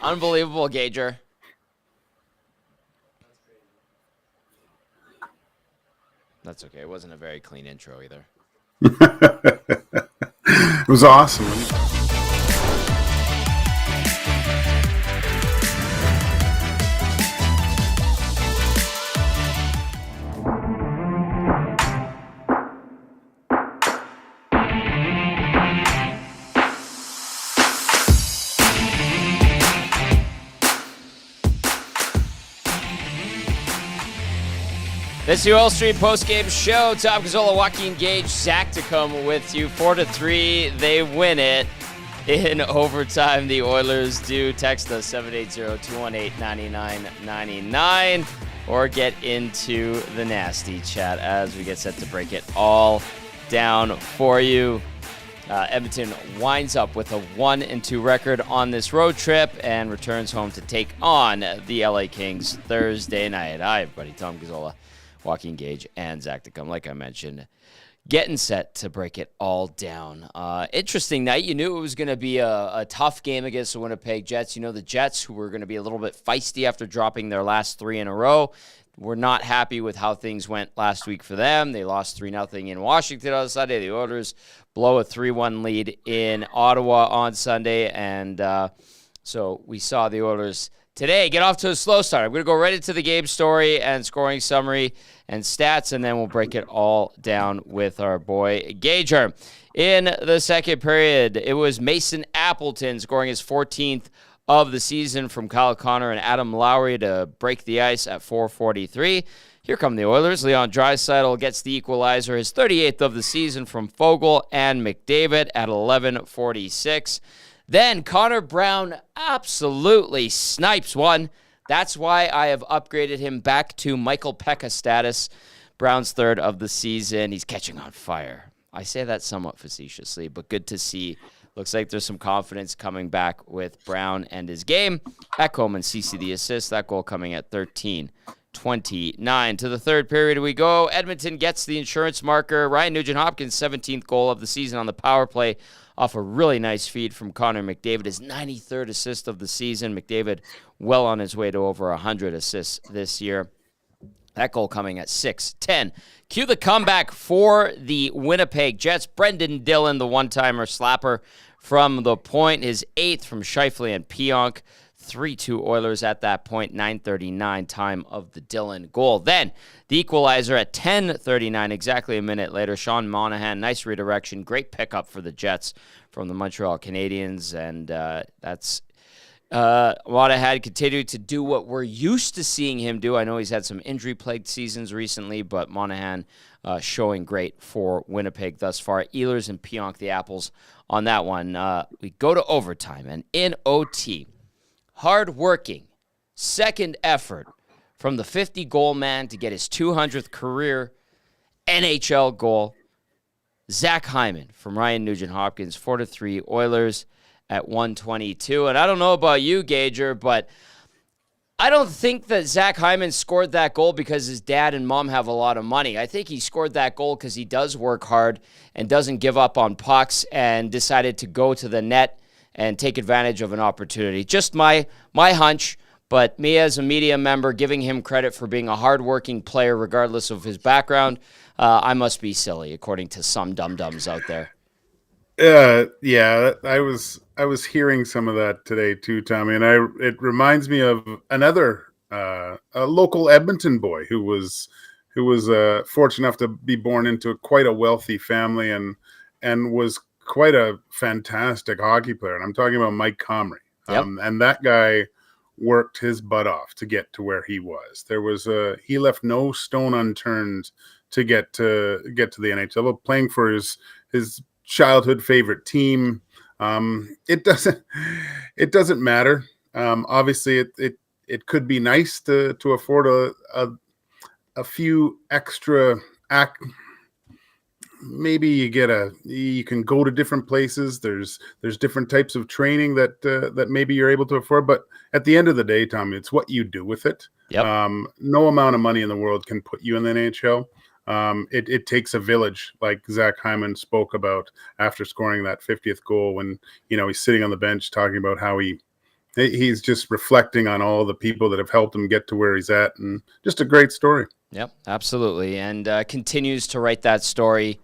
Unbelievable, Gager. That's okay. It wasn't a very clean intro either. It was awesome. This is the Oil Street Postgame Show. Tom Gazzola, Joaquin Gage, Zachticum with you. 4-3, they win it in overtime. The Oilers do. Text us 780-218-9999 or get into the nasty chat as we get set to break it all down for you. Edmonton winds up with a 1-2 record on this road trip and returns home to take on the LA Kings Thursday night. Hi, everybody. Tom Gazzola, Joaquin Gage, and Zachticum, like I mentioned, getting set to break it all down. Interesting night. You knew it was going to be a tough game against the Winnipeg Jets. You know, the Jets, who were going to be a little bit feisty after dropping their last 3 in a row, were not happy with how things went last week for them. They lost 3-0 in Washington on Sunday. The Oilers blow a 3-1 lead in Ottawa on Sunday, and so we saw the Oilers today get off to a slow start. I'm going to go right into the game story and scoring summary and stats, and then we'll break it all down with our boy Gager. In the second period, it was Mason Appleton scoring his 14th of the season from Kyle Connor and Adam Lowry to break the ice at 4:43. Here come the Oilers. Leon Draisaitl gets the equalizer, his 38th of the season from Foegele and McDavid at 11:46. Then Connor Brown absolutely snipes one. That's why I have upgraded him back to Michael Pekka status. Brown's 3rd of the season. He's catching on fire. I say that somewhat facetiously, but good to see. Looks like there's some confidence coming back with Brown and his game. Ekholm and CC the assist. That goal coming at 13:29. To the third period we go. Edmonton gets the insurance marker. Ryan Nugent-Hopkins' 17th goal of the season on the power play off a really nice feed from Connor McDavid, his 93rd assist of the season. McDavid well on his way to over 100 assists this year. That goal coming at 6:10. Cue the comeback for the Winnipeg Jets. Brendan Dillon, the one-timer slapper from the point, his 8th from Scheifele and Pionk. 3-2 Oilers at that point, 9:39 time of the Dillon goal. Then the equalizer at 10:39, exactly a minute later. Sean Monahan, nice redirection, great pickup for the Jets from the Montreal Canadiens, and that's Monahan continued to do what we're used to seeing him do. I know he's had some injury-plagued seasons recently, but Monahan showing great for Winnipeg thus far. Ehlers and Pionk, the apples on that one. We go to overtime, and in OT, hard-working, second effort from the 50-goal man to get his 200th career NHL goal. Zach Hyman from Ryan Nugent-Hopkins, 4-3 Oilers at 1:22. And I don't know about you, Gager, but I don't think that Zach Hyman scored that goal because his dad and mom have a lot of money. I think he scored that goal because he does work hard and doesn't give up on pucks and decided to go to the net and take advantage of an opportunity. Just my hunch, but me as a media member giving him credit for being a hardworking player regardless of his background, I must be silly, according to some dum-dums out there. Yeah, I was hearing some of that today too, Tommy, and it reminds me of another a local Edmonton boy who was fortunate enough to be born into quite a wealthy family and was quite a fantastic hockey player. And I'm talking about Mike Comrie. Yep. And that guy worked his butt off to get to where he was. He left no stone unturned to get to the NHL, but playing for his childhood favorite team. It doesn't matter. Obviously it could be nice to afford a few extra maybe you can go to different places. There's different types of training that maybe you're able to afford, but at the end of the day, Tom, it's what you do with it. Yep. No amount of money in the world can put you in the NHL. It takes a village, like Zach Hyman spoke about after scoring that 50th goal when, he's sitting on the bench talking about how he he's just reflecting on all the people that have helped him get to where he's at, and just a great story. Yep, absolutely. And continues to write that story.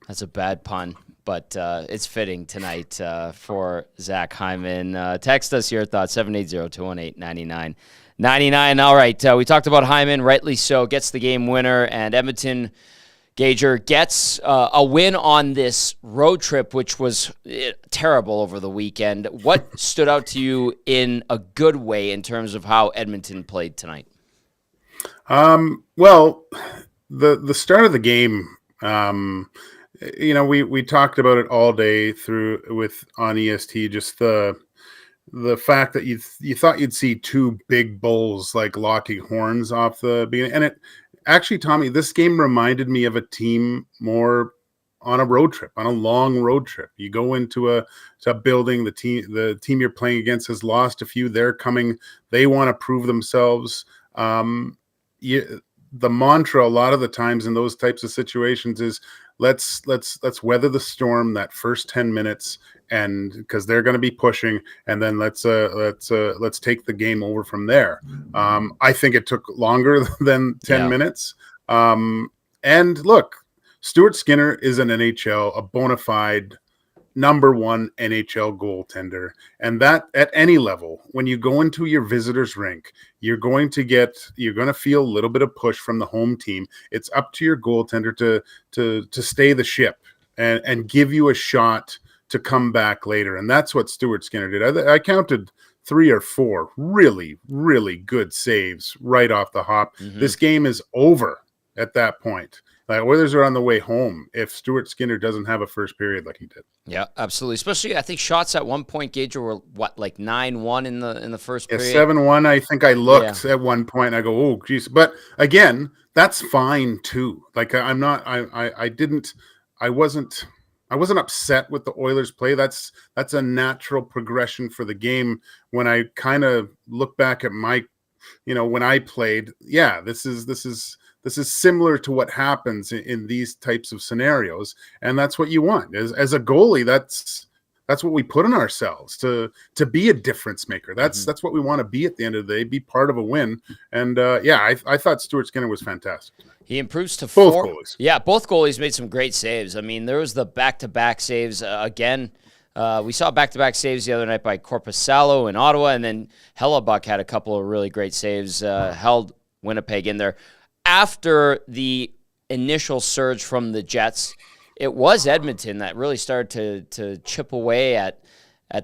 That's a bad pun, but it's fitting tonight for Zach Hyman. Text us your thoughts, 780-218-9999. All right, we talked about Hyman, rightly so, gets the game winner, and Edmonton Gager gets a win on this road trip, which was terrible over the weekend. What stood out to you in a good way in terms of how Edmonton played tonight? Well, the start of the game, we talked about it all day on EST, just the fact that you thought you'd see two big bulls like locking horns off the beginning. And it actually, Tommy, this game reminded me of a team more on a road trip, on a long road trip. You go into a building, the team you're playing against has lost a few. They're coming, they want to prove themselves. The mantra a lot of the times in those types of situations is let's weather the storm that first 10 minutes, and because they're going to be pushing, and then let's take the game over from there. I think it took longer than 10 minutes. And look, Stuart Skinner is an NHL, a bona fide number one NHL goaltender. And that at any level, when you go into your visitors rink, you're going to feel a little bit of push from the home team. It's up to your goaltender to stay the ship and give you a shot to come back later. And that's what Stuart Skinner did. I counted 3 or 4 really, really good saves right off the hop. Mm-hmm. This game is over at that point. Like, Oilers are on the way home if Stuart Skinner doesn't have a first period like he did. Yeah, absolutely. Especially, I think shots at one point, Gager, were like 9-1 in the first period. 7-1. I think I looked at one point. And I go, oh, geez. But again, that's fine too. Like I wasn't upset with the Oilers play. That's a natural progression for the game. When I kind of look back at my, when I played, this is similar to what happens in these types of scenarios, and that's what you want as a goalie. That's what we put in ourselves to be a difference maker. That's what we want to be at the end of the day, be part of a win. And I thought Stuart Skinner was fantastic. He improves to both 4. Goalies. Yeah, both goalies made some great saves. I mean, there was the back-to-back saves again. We saw back-to-back saves the other night by Korpisalo in Ottawa, and then Hellebuck had a couple of really great saves, held Winnipeg in there. After the initial surge from the Jets, it was Edmonton that really started to chip away at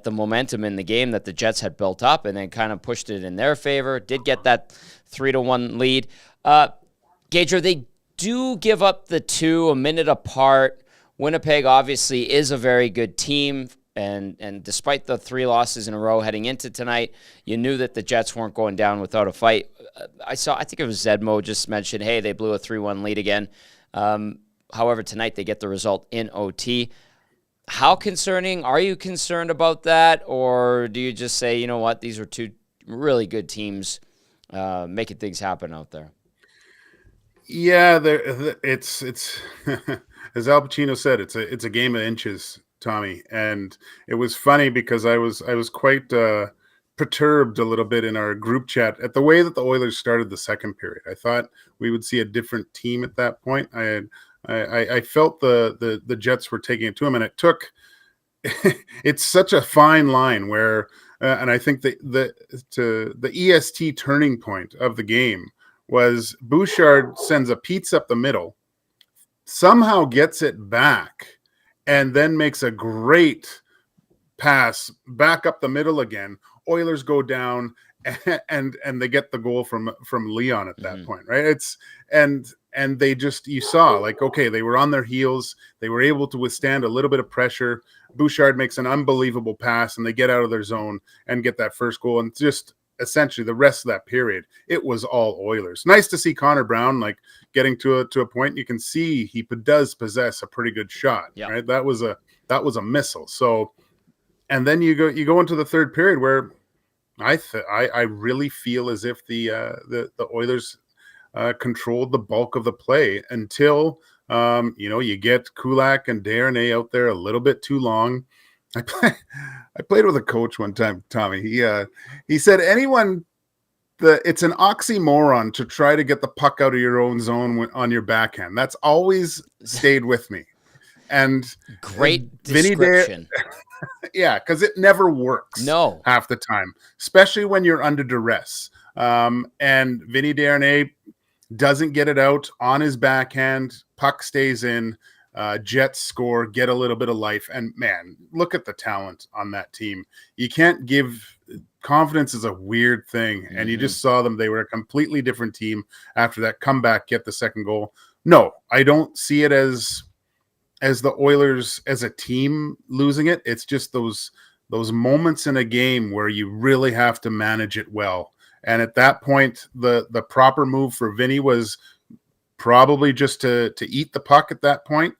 the momentum in the game that the Jets had built up, and then kind of pushed it in their favor. Did get that 3-1 lead. Gager, they do give up the 2 a minute apart. Winnipeg obviously is a very good team, and despite the 3 losses in a row heading into tonight, you knew that the Jets weren't going down without a fight. I think it was Zedmo just mentioned, hey, they blew a 3-1 lead again. However, tonight they get the result in OT. How concerning? Are you concerned about that? Or do you just say, you know what, these are 2 really good teams making things happen out there? Yeah, it's as Al Pacino said, it's a game of inches, Tommy. And it was funny because I was quite perturbed a little bit in our group chat at the way that the Oilers started the second period. I thought we would see a different team at that point. I felt the Jets were taking it to them, and it took. It's such a fine line where, and I think the EST turning point of the game was Bouchard sends a pizza up the middle, somehow gets it back, and then makes a great pass back up the middle again. Oilers go down, and they get the goal from Leon at that point, right? And they just, you saw, like, okay, they were on their heels. They were able to withstand a little bit of pressure. Bouchard makes an unbelievable pass, and they get out of their zone and get that first goal. And just essentially the rest of that period, it was all Oilers. Nice to see Connor Brown like getting to a point. You can see he does possess a pretty good shot, right? That was a missile. So, and then you go into the third period where I really feel as if the Oilers controlled the bulk of the play until you get Kulak and Darnell out there a little bit too long. I played with a coach one time, Tommy. He said it's an oxymoron to try to get the puck out of your own zone on your backhand. That's always stayed with me. And great description. Yeah, because it never works. No, half the time, especially when you're under duress. And Vinny Darnay doesn't get it out on his backhand. Puck stays in. Jets score, get a little bit of life, and man, look at the talent on that team. You can't give confidence is a weird thing, and you just saw them. They were a completely different team after that comeback, get the second goal. No, I don't see it as the Oilers as a team losing it. It's just those moments in a game where you really have to manage it well. And at that point, the proper move for Vinny was probably just to eat the puck at that point.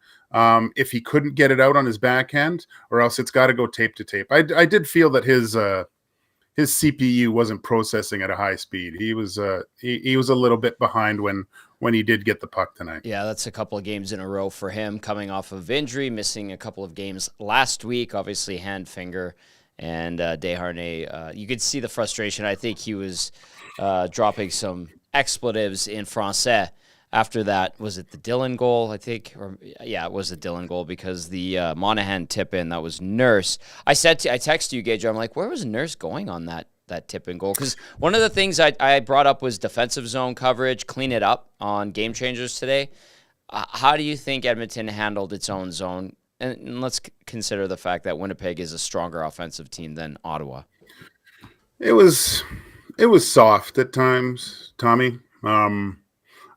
If he couldn't get it out on his backhand, or else it's got to go tape to tape. I did feel that his CPU wasn't processing at a high speed. He was a little bit behind when he did get the puck tonight. Yeah, that's a couple of games in a row for him, coming off of injury, missing a couple of games last week, obviously hand, finger, and Desharnais. You could see the frustration. I think he was dropping some expletives in Francais after that. Was it the Dillon goal, I think? Yeah, it was the Dillon goal, because the Monahan tip-in, that was Nurse. I texted you, Gager, I'm like, where was Nurse going on that tip-in goal? Because one of the things I brought up was defensive zone coverage, clean it up on Game Changers today. How do you think Edmonton handled its own zone? And let's consider the fact that Winnipeg is a stronger offensive team than Ottawa. It was soft at times, Tommy.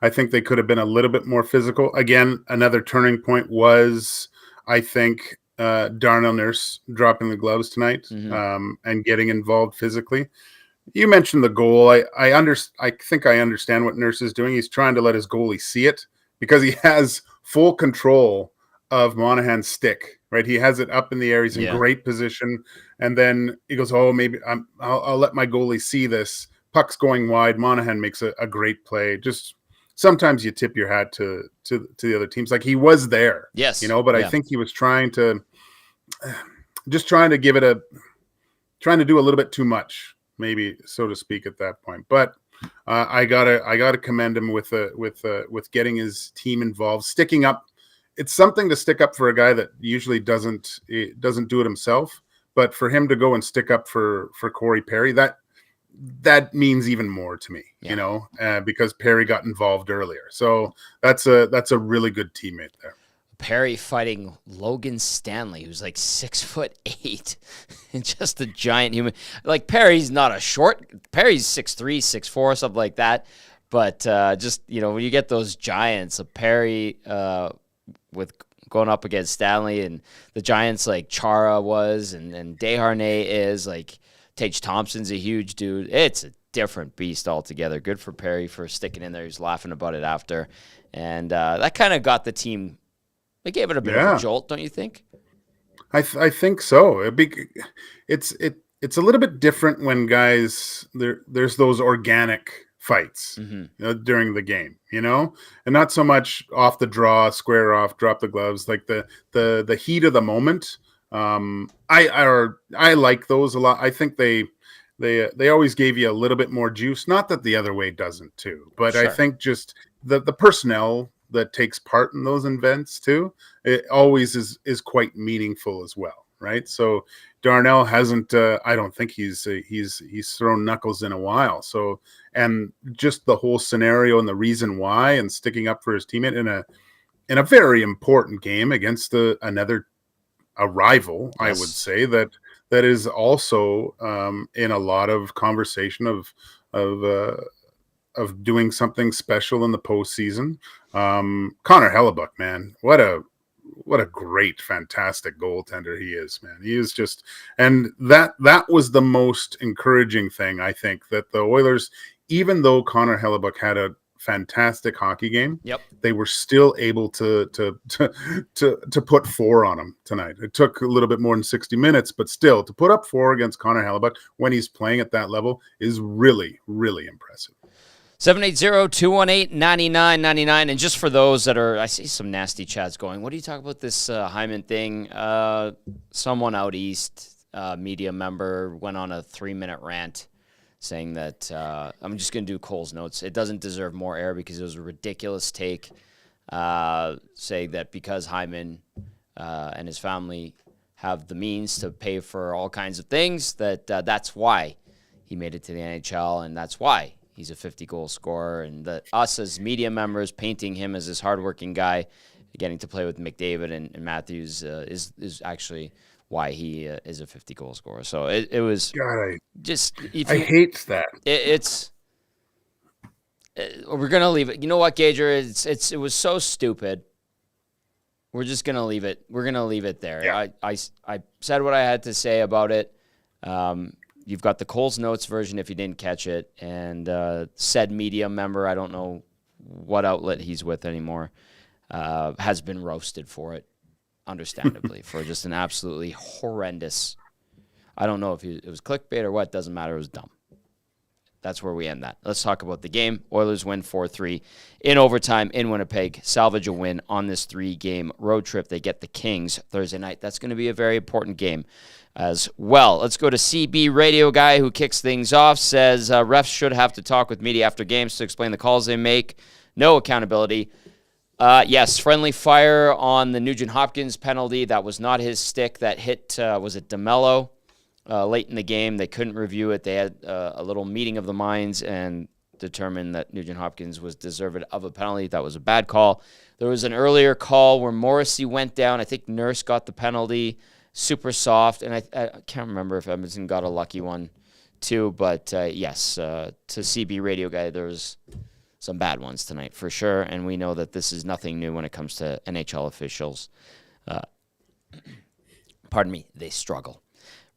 I think they could have been a little bit more physical. Again, another turning point was, I think, Darnell Nurse dropping the gloves tonight and getting involved physically. You mentioned the goal. I think I understand what Nurse is doing. He's trying to let his goalie see it, because he has full control of Monahan's stick, right? He has it up in the air. He's in great position. And then he goes, oh, maybe I'll let my goalie see this. Puck's going wide. Monahan makes a great play. Just sometimes you tip your hat to the other teams. Like, he was there, yes, but I think he was trying to give it trying to do a little bit too much, maybe, so to speak, at that point. But I gotta commend him with getting his team involved, sticking up. It's something to stick up for a guy that usually doesn't do it himself, but for him to go and stick up for Corey Perry, that means even more to me, because Perry got involved earlier. So that's a really good teammate there. Perry fighting Logan Stanley, who's like 6'8", and just a giant human. Like, Perry's not a short. Perry's 6'3", 6'4", something like that. But just when you get those giants, Perry with going up against Stanley, and the giants like Chara was, and Desharnais is like. Tage Thompson's a huge dude. It's a different beast altogether. Good for Perry for sticking in there. He was laughing about it after. And that kind of got the team, they gave it a bit of a jolt, don't you think? I think so. It's a little bit different when guys, there's those organic fights during the game, and not so much off the draw, square off, drop the gloves, like the heat of the moment. I like those a lot. I think they always gave you a little bit more juice. Not that the other way doesn't too, but sure. I think just the personnel that takes part in those events too, it always is quite meaningful as well, right? So Darnell hasn't. I don't think he's thrown knuckles in a while. So, and just the whole scenario and the reason why, and sticking up for his teammate in a very important game against a rival, yes. I would say that is also in a lot of conversation of doing something special in the postseason. Connor Hellebuyck, man, what a great, fantastic goaltender he is, man. He is just, and that was the most encouraging thing, I think, that the Oilers, even though Connor Hellebuyck had a fantastic hockey game, they were still able to put 4 on him tonight. It took a little bit more than 60 minutes, but still, to put up 4 against Connor Hellebuyck when he's playing at that level is really, really impressive. 780-218-9999. And just for those that are, I see some nasty chats going, what do you talk about this Hyman thing? Someone out east, media member, went on a 3-minute rant saying that, I'm just going to do Cole's notes. It doesn't deserve more air because it was a ridiculous take. Saying that because Hyman and his family have the means to pay for all kinds of things, that that's why he made it to the NHL, and that's why he's a 50-goal scorer, and that us as media members painting him as this hardworking guy, getting to play with McDavid and Matthews is actually why he is a 50-goal scorer. So it was God, just... I hate that. We're going to leave it. You know what, Gager? It was so stupid. We're just going to leave it. We're going to leave it there. Yeah. I said what I had to say about it. You've got the Cole's Notes version if you didn't catch it. And said media member, I don't know what outlet he's with anymore, has been roasted for it, understandably, for just an absolutely horrendous. I don't know if it was clickbait or what. Doesn't matter. It was dumb. That's where we end that. Let's talk about the game. Oilers win 4-3 in overtime in Winnipeg. Salvage a win on this 3-game road trip. They get the Kings Thursday night. That's going to be a very important game as well. Let's go to CB Radio Guy, who kicks things off. Says refs should have to talk with media after games to explain the calls they make. No accountability. Yes, friendly fire on the Nugent Hopkins penalty. That was not his stick. That hit, was it DeMello? Late in the game, they couldn't review it. They had a little meeting of the minds and determined that Nugent Hopkins was deserved of a penalty. That was a bad call. There was an earlier call where Morrissey went down. I think Nurse got the penalty, super soft, and I can't remember if Edmonton got a lucky one too. But yes, to CB Radio Guy, there was some bad ones tonight for sure, and we know that this is nothing new when it comes to NHL officials. Pardon me, they struggle.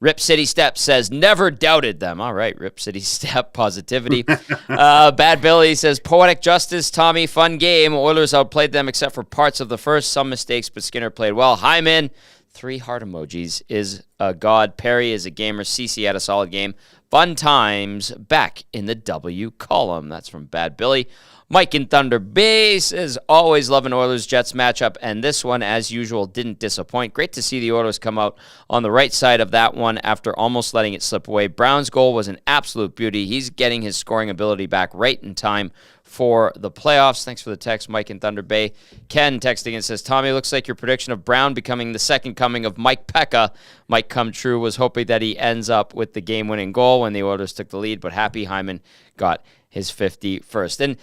Rip City Step says, never doubted them. All right, Rip City Step, positivity. Bad Billy says, poetic justice, Tommy, fun game. Oilers outplayed them except for parts of the first. Some mistakes, but Skinner played well. Hyman, 3 heart emojis, is a god. Perry is a gamer. CC had a solid game. Fun times back in the W column. That's from Bad Billy. Mike in Thunder Bay says, always love an Oilers-Jets matchup, and this one, as usual, didn't disappoint. Great to see the Oilers come out on the right side of that one after almost letting it slip away. Brown's goal was an absolute beauty. He's getting his scoring ability back right in time for the playoffs. Thanks for the text, Mike in Thunder Bay. Ken texting and says, Tommy, looks like your prediction of Brown becoming the second coming of Mike Pekka might come true. Was hoping that he ends up with the game-winning goal when the Oilers took the lead, but happy Hyman got his 51st. And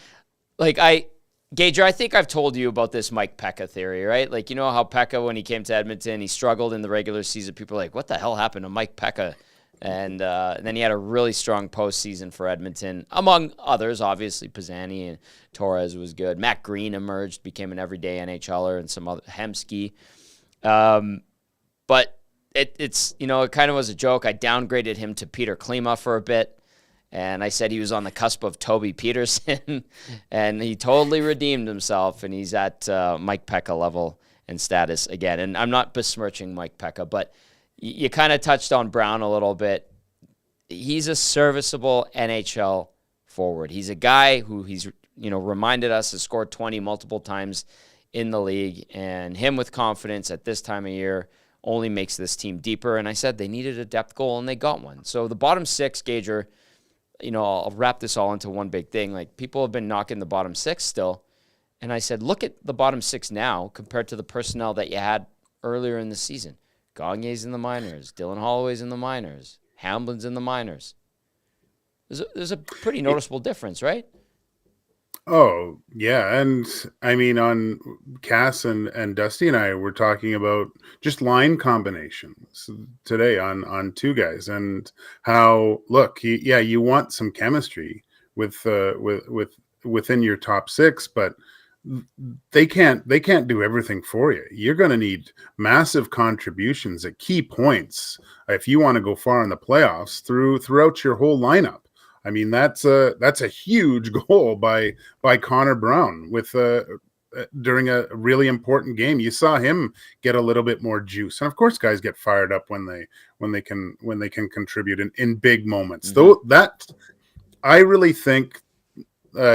Gager, I think I've told you about this Mike Pekka theory, right? Like, you know how Pekka, when he came to Edmonton, he struggled in the regular season. People are like, what the hell happened to Mike Pekka? And then he had a really strong postseason for Edmonton, among others. Obviously, Pisani and Torres was good. Matt Green emerged, became an everyday NHLer, and some other Hemsky. But it's it kind of was a joke. I downgraded him to Peter Klima for a bit. And I said he was on the cusp of Toby Peterson, and he totally redeemed himself, and he's at Mike Pekka level and status again. And I'm not besmirching Mike Pekka, but you kind of touched on Brown a little bit. He's a serviceable NHL forward. He's a guy who he's reminded us has scored 20 multiple times in the league, and him with confidence at this time of year only makes this team deeper. And I said they needed a depth goal, and they got one. So the bottom 6, Gager, I'll wrap this all into one big thing. Like, people have been knocking the bottom 6 still. And I said, look at the bottom 6 now compared to the personnel that you had earlier in the season. Gagne's in the minors. Dylan Holloway's in the minors. Hamblin's in the minors. There's a pretty noticeable difference, right? Oh, yeah. And I mean, on Cass and Dusty and I were talking about just line combinations today on 2 guys, and how, look, you want some chemistry within your top 6, but they can't do everything for you. You're going to need massive contributions at key points if you want to go far in the playoffs throughout your whole lineup. I mean, that's a huge goal by Connor Brown during a really important game. You saw him get a little bit more juice, and of course, guys get fired up when they can contribute in big moments. Mm-hmm. Though that, I really think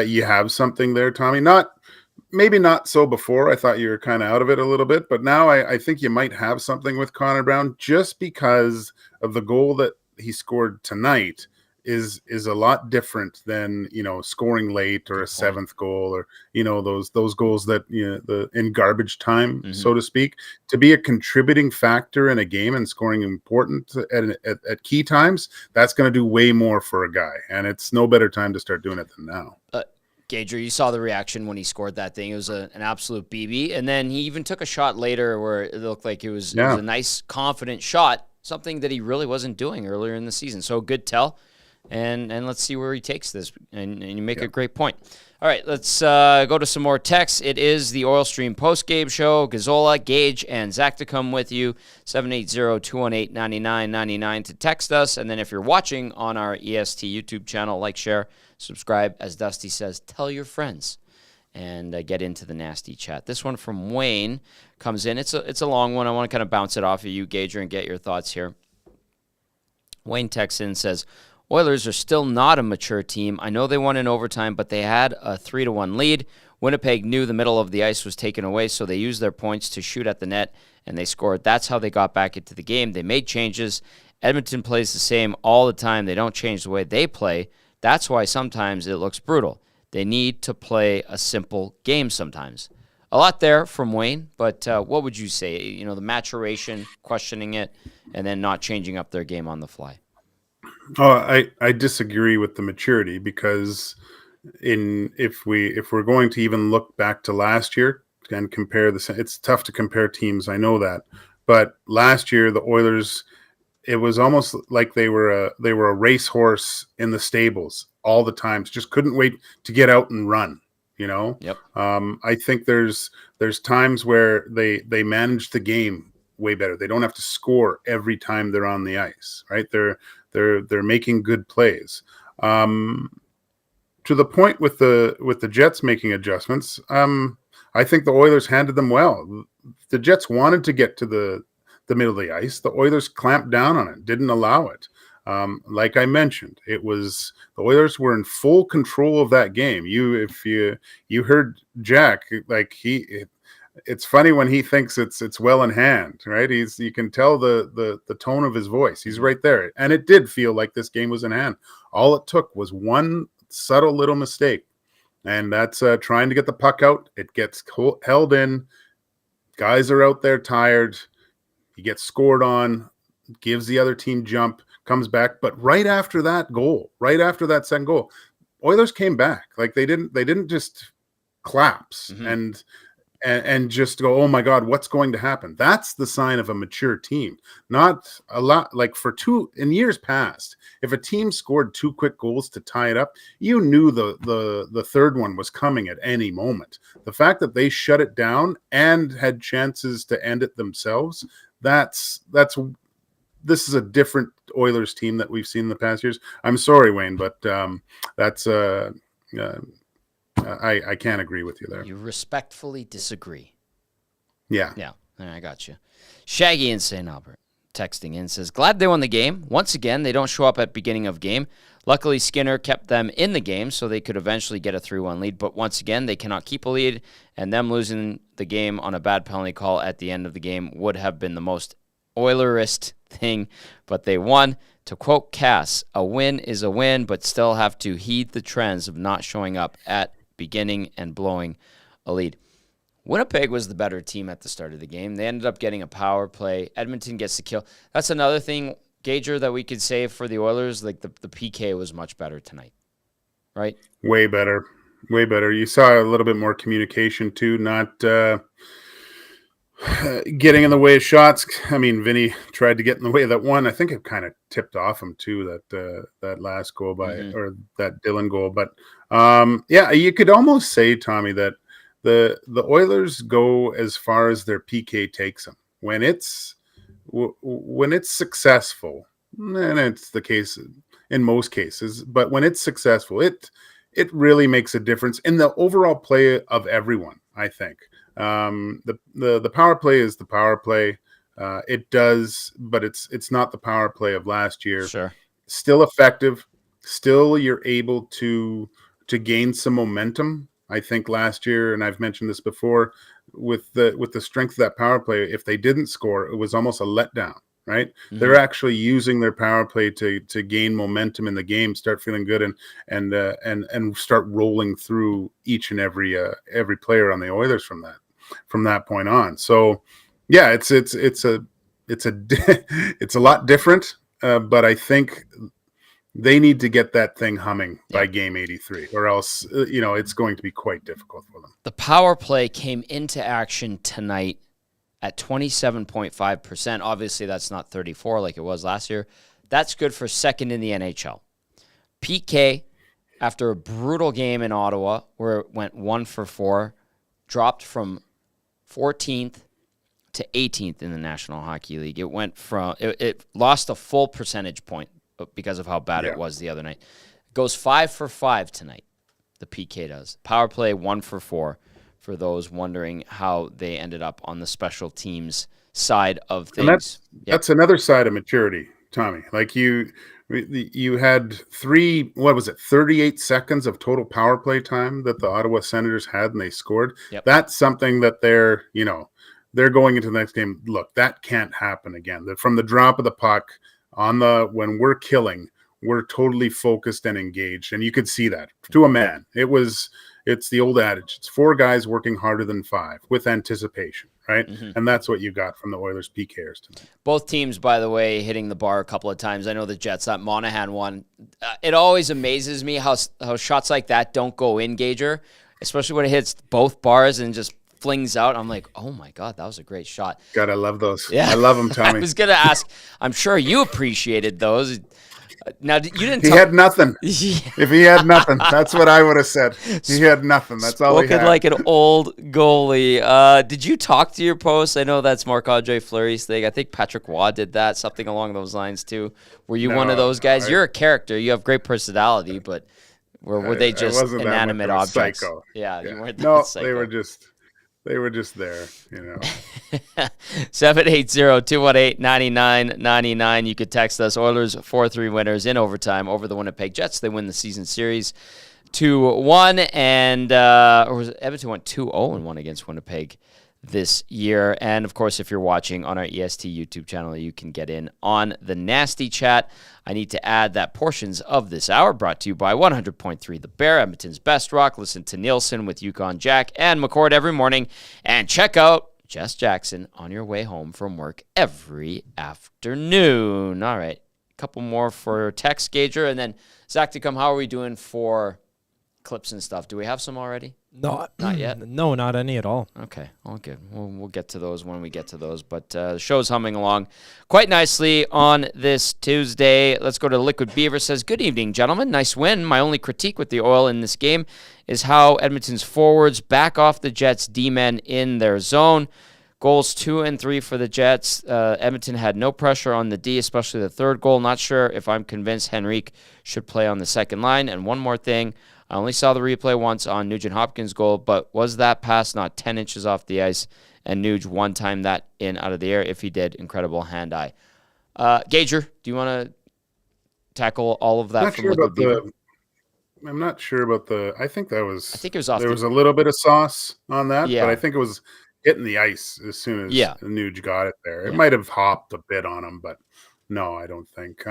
you have something there, Tommy. Maybe not so before. I thought you were kind of out of it a little bit, but now I think you might have something with Connor Brown just because of the goal that he scored tonight is a lot different than, scoring late or a seventh goal or, those goals that, in garbage time, so to speak. To be a contributing factor in a game and scoring important at key times, that's going to do way more for a guy. And it's no better time to start doing it than now. Gager, you saw the reaction when he scored that thing. It was an absolute BB. And then he even took a shot later where it looked like it was a nice, confident shot, something that he really wasn't doing earlier in the season. So good tell. And let's see where he takes this. And you make a great point. All right, let's go to some more texts. It is the Oil Stream post-game show. Gazzola, Gage, and Zachticum with you. 780-218-9999 to text us. And then if you're watching on our EST YouTube channel, like, share, subscribe. As Dusty says, tell your friends. And get into the nasty chat. This one from Wayne comes in. It's a long one. I want to kind of bounce it off of you, Gager, and get your thoughts here. Wayne texts in and says, Oilers are still not a mature team. I know they won in overtime, but they had a 3-1 lead. Winnipeg knew the middle of the ice was taken away, so they used their points to shoot at the net, and they scored. That's how they got back into the game. They made changes. Edmonton plays the same all the time. They don't change the way they play. That's why sometimes it looks brutal. They need to play a simple game sometimes. A lot there from Wayne, but what would you say? The maturation, questioning it, and then not changing up their game on the fly. Oh, I disagree with the maturity because if we're going to even look back to last year and compare it's tough to compare teams. I know that, but last year the Oilers, it was almost like they were a racehorse in the stables all the time. Just couldn't wait to get out and run. Yep. I think there's times where they manage the game way better. They don't have to score every time they're on the ice, right? They're making good plays. To the point with the Jets making adjustments, I think the Oilers handled them well. The Jets wanted to get to the middle of the ice. The Oilers clamped down on it, didn't allow it. Like I mentioned, it was the Oilers were in full control of that game. If you heard Jack, like it's funny when he thinks it's well in hand, right? You can tell the tone of his voice. He's right there. And it did feel like this game was in hand. All it took was one subtle little mistake. And that's trying to get the puck out. It gets held in. Guys are out there tired. He gets scored on, gives the other team jump, comes back. But right after that second goal, Oilers came back. Like they didn't just collapse and just go, oh my God, what's going to happen? That's the sign of a mature team. Not a lot like in years past, if a team scored 2 quick goals to tie it up, you knew the third one was coming at any moment. The fact that they shut it down and had chances to end it themselves, this is a different Oilers team that we've seen in the past years. I'm sorry, Wayne, but that's I can't agree with you there. You respectfully disagree. Yeah. Yeah, I got you. Shaggy in St. Albert texting in says, glad they won the game. Once again, they don't show up at beginning of game. Luckily, Skinner kept them in the game so they could eventually get a 3-1 lead. But once again, they cannot keep a lead, and them losing the game on a bad penalty call at the end of the game would have been the most Oilerist thing, but they won. To quote Cass, a win is a win, but still have to heed the trends of not showing up at beginning and blowing a lead. Winnipeg was the better team at the start of the game. They ended up getting a power play. Edmonton gets the kill. That's another thing, Gager, that we could say for the Oilers. Like the PK was much better tonight, right? Way better. You saw a little bit more communication too, not getting in the way of shots. I mean, Vinny tried to get in the way of that one. I think it kind of tipped off him too, that last goal or that Dillon goal. But yeah, you could almost say, Tommy, that the Oilers go as far as their PK takes them. When it's successful, and it's the case in most cases, but when it's successful, it really makes a difference in the overall play of everyone, I think. The power play is the power play. It does, but it's not the power play of last year. Sure. Still effective. Still, you're able to gain some momentum. I think last year, and I've mentioned this before, with the strength of that power play, if they didn't score, it was almost a letdown. Right? Mm-hmm. They're actually using their power play to gain momentum in the game, start feeling good, and start rolling through each and every player on the Oilers from that point on. So, yeah, it's a it's a lot different, but I think they need to get that thing humming by game 83, or else it's going to be quite difficult for them. The power play came into action tonight at 27.5%. Obviously, that's not 34 like it was last year. That's good for second in the NHL. PK, after a brutal game in Ottawa, where it went 1 for 4, dropped from 14th to 18th in the National Hockey League. It went from it lost a full percentage point because of how bad it was the other night. It goes 5 for 5 tonight. The PK does. Power play 1 for 4. For those wondering how they ended up on the special teams side of things. And that's another side of maturity, Tommy. Like you had 38 seconds of total power play time that the Ottawa Senators had, and they scored. Yep. That's something that they're going into the next game. Look, that can't happen again. From the drop of the puck when we're killing, we're totally focused and engaged, and you could see that to a man. It's the old adage. It's 4 guys working harder than 5 with anticipation, right? Mm-hmm. And that's what you got from the Oilers PKers tonight. Both teams, by the way, hitting the bar a couple of times. I know the Jets, that Monahan one. It always amazes me how shots like that don't go in, Gager, especially when it hits both bars and just flings out. I'm like, oh my God, that was a great shot. God, I love those. Yeah. I love them, Tommy. I was going to ask, I'm sure you appreciated those. Now, you didn't. He had nothing. If he had nothing, that's what I would have said. He had nothing. That's all he had. Spoken like an old goalie. Did you talk to your post? I know that's Marc-Andre Fleury's thing. I think Patrick Waugh did that, something along those lines too. Were you one of those guys? You're a character. You have great personality, but were they just inanimate objects? Psycho. Yeah, you weren't. No, psycho. They were just there, 780-218-9999. You could text us. Oilers 4-3 winners in overtime over the Winnipeg Jets. They win the season series 2-1, and Edmonton went 2-0-1 against Winnipeg this year. And, of course, if you're watching on our EST YouTube channel, you can get in on the Nasty Chat. I need to add that portions of this hour brought to you by 100.3 The Bear, Edmonton's best rock. Listen to Nielsen with Yukon Jack and McCord every morning. And check out Jess Jackson on your way home from work every afternoon. All right, a couple more for text, Gager. And then, Zachticum, how are we doing for clips and stuff? Do we have some already? Not yet. No, not any at all. Okay, all good. We'll get to those when we get to those. But the show's humming along quite nicely on this Tuesday. Let's go to Liquid Beaver. Says, good evening, gentlemen. Nice win. My only critique with the Oil in this game is how Edmonton's forwards back off the Jets' D-men in their zone. Goals 2 and 3 for the Jets. Edmonton had no pressure on the D, especially the third goal. Not sure if I'm convinced Henrique should play on the second line. And one more thing. I only saw the replay once on Nugent Hopkins' goal, but was that pass not 10 inches off the ice? And Nuge one-timed that in out of the air. If he did, incredible hand-eye. Gager, do you want to tackle all of that from Liquid Beaver? I'm not sure about the. I think it was off. There was a little bit of sauce on that, but I think it was hitting the ice as soon as Nuge got it there. It might have hopped a bit on him, but no, I don't think.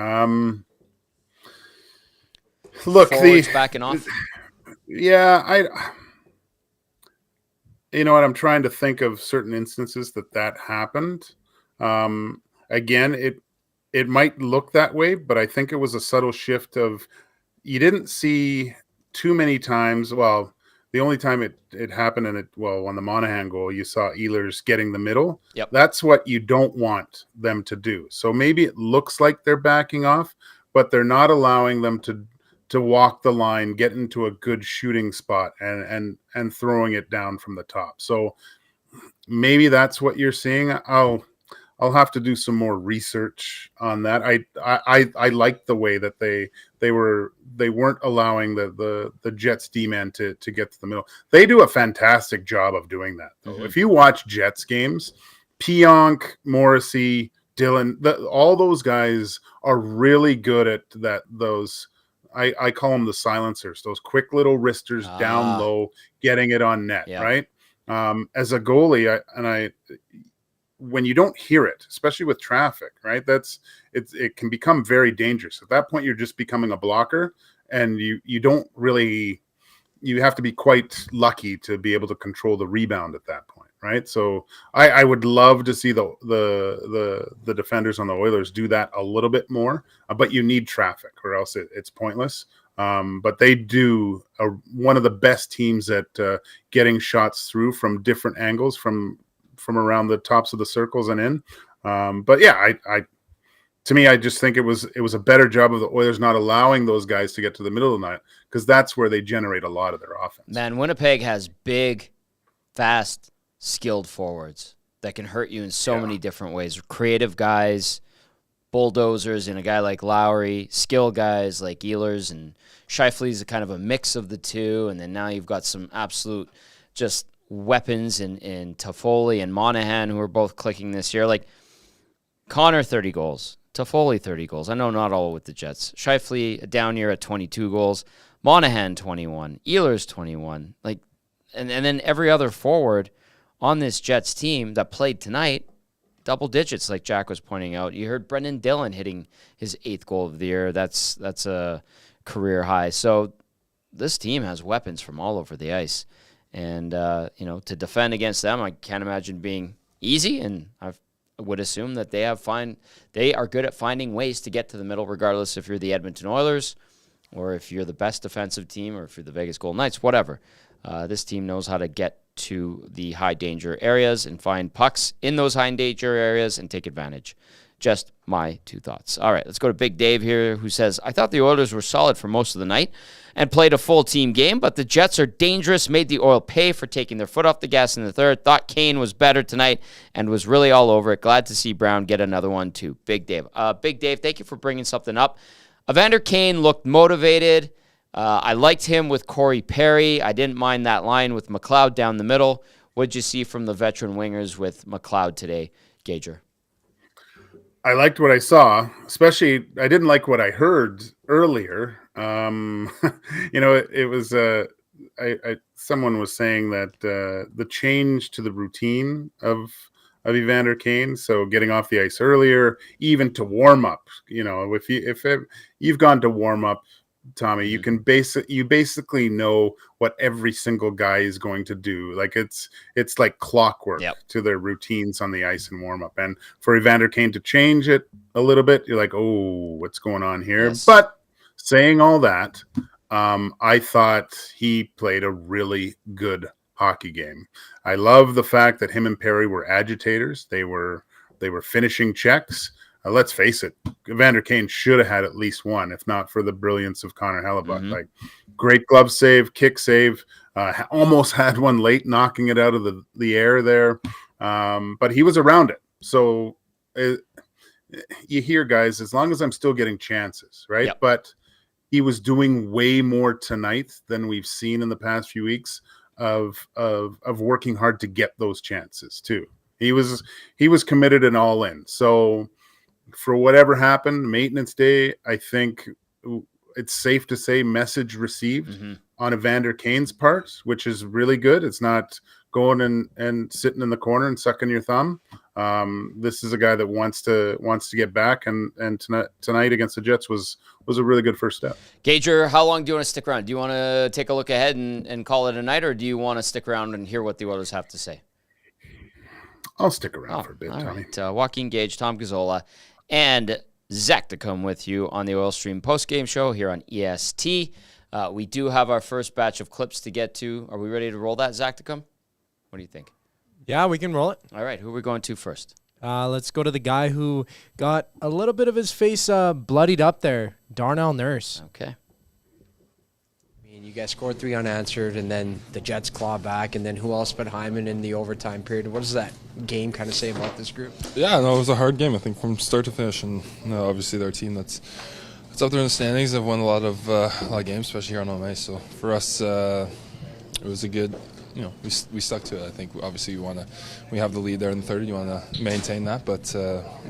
Look, forwards backing off. Yeah, you know what? I'm trying to think of certain instances that happened. Again, it might look that way, but I think it was a subtle shift of you didn't see too many times. Well, the only time it happened on the Monahan goal, you saw Oilers getting the middle. Yep. That's what you don't want them to do. So maybe it looks like they're backing off, but they're not allowing them to walk the line, get into a good shooting spot, and throwing it down from the top. So maybe that's what you're seeing. I'll have to do some more research on that. I like the way that they weren't allowing the Jets D-man to get to the middle. They do a fantastic job of doing that, though. Mm-hmm. If you watch Jets games, Pionk, Morrissey, Dylan, all those guys are really good at those I call them the silencers, those quick little wristers down low, getting it on net, right? As a goalie, when you don't hear it, especially with traffic, right? It can become very dangerous. At that point, you're just becoming a blocker, and you don't really, you have to be quite lucky to be able to control the rebound at that point, right? So I would love to see the defenders on the Oilers do that a little bit more, but you need traffic or else it's pointless. But they do one of the best teams at getting shots through from different angles from around the tops of the circles and in. But yeah, to me, I just think it was a better job of the Oilers not allowing those guys to get to the middle of the night, because that's where they generate a lot of their offense. Man, Winnipeg has big, fast, skilled forwards that can hurt you in so many different ways. Creative guys, bulldozers, and a guy like Lowry, skill guys like Ehlers, and Scheifele's kind of a mix of the two, and then now you've got some absolute just weapons in Toffoli and Monahan, who are both clicking this year. Like Connor, 30 goals. Toffoli, 30 goals. I know not all with the Jets. Scheifele, a down year at 22 goals. Monahan, 21. Ehlers, 21. Like, and then every other forward on this Jets team that played tonight, double digits, like Jack was pointing out. You heard Brendan Dillon hitting his 8th goal of the year. That's a career high. So this team has weapons from all over the ice. And, to defend against them, I can't imagine being easy. And I would assume that they are good at finding ways to get to the middle, regardless if you're the Edmonton Oilers or if you're the best defensive team or if you're the Vegas Golden Knights, whatever. This team knows how to get to the high danger areas and find pucks in those high danger areas and take advantage. Just my 2 thoughts. All right, let's go to Big Dave here, who says, I thought the Oilers were solid for most of the night and played a full team game, but the Jets are dangerous, made the Oil pay for taking their foot off the gas in the third. Thought Kane was better tonight and was really all over it. Glad to see Brown get another one too. Big Dave. Big Dave, thank you for bringing something up. Evander Kane looked motivated. I liked him with Corey Perry. I didn't mind that line with McLeod down the middle. What did you see from the veteran wingers with McLeod today, Gager? I liked what I saw, especially I didn't like what I heard earlier. It was someone was saying that the change to the routine of Evander Kane, so getting off the ice earlier, even to warm up. If you've gone to warm up, Tommy, you can basically know what every single guy is going to do. Like it's like clockwork to their routines on the ice and warm up. And for Evander Kane to change it a little bit, you're like, oh, what's going on here? Yes. But saying all that, I thought he played a really good hockey game. I love the fact that him and Perry were agitators. They were finishing checks. Let's face it, Evander Kane should have had at least one, if not for the brilliance of Connor Hellebuck. Like, great glove save, kick save, almost had one late, knocking it out of the air there. But he was around it. So you hear, guys, as long as I'm still getting chances, right? Yep. But he was doing way more tonight than we've seen in the past few weeks of working hard to get those chances too. He was committed and all in. So for whatever happened, maintenance day, I think it's safe to say message received on Evander Kane's part, which is really good. It's not going and sitting in the corner and sucking your thumb. This is a guy that wants to get back, and tonight against the Jets was a really good first step. Gager, how long do you want to stick around? Do you want to take a look ahead and call it a night, or do you want to stick around and hear what the Oilers have to say? I'll stick around for a bit, Tommy. Right. Joaquin Gage, Tom Gazzola, and Zachticum with you on the Oil Stream postgame show here on EST. We do have our first batch of clips to get to. Are we ready to roll that, Zachticum? What do you think? Yeah, we can roll it. All right, who are we going to first? Let's go to the guy who got a little bit of his face bloodied up there, Darnell Nurse. Okay. You guys scored 3 unanswered, and then the Jets claw back, and then who else but Hyman in the overtime period? What does that game kind of say about this group? Yeah, no, it was a hard game, I think, from start to finish, and obviously they're a team that's up there in the standings. They've won a lot of games, especially here on home ice. So for us, it was a good. We stuck to it. I think obviously we have the lead there in the third. You want to maintain that, but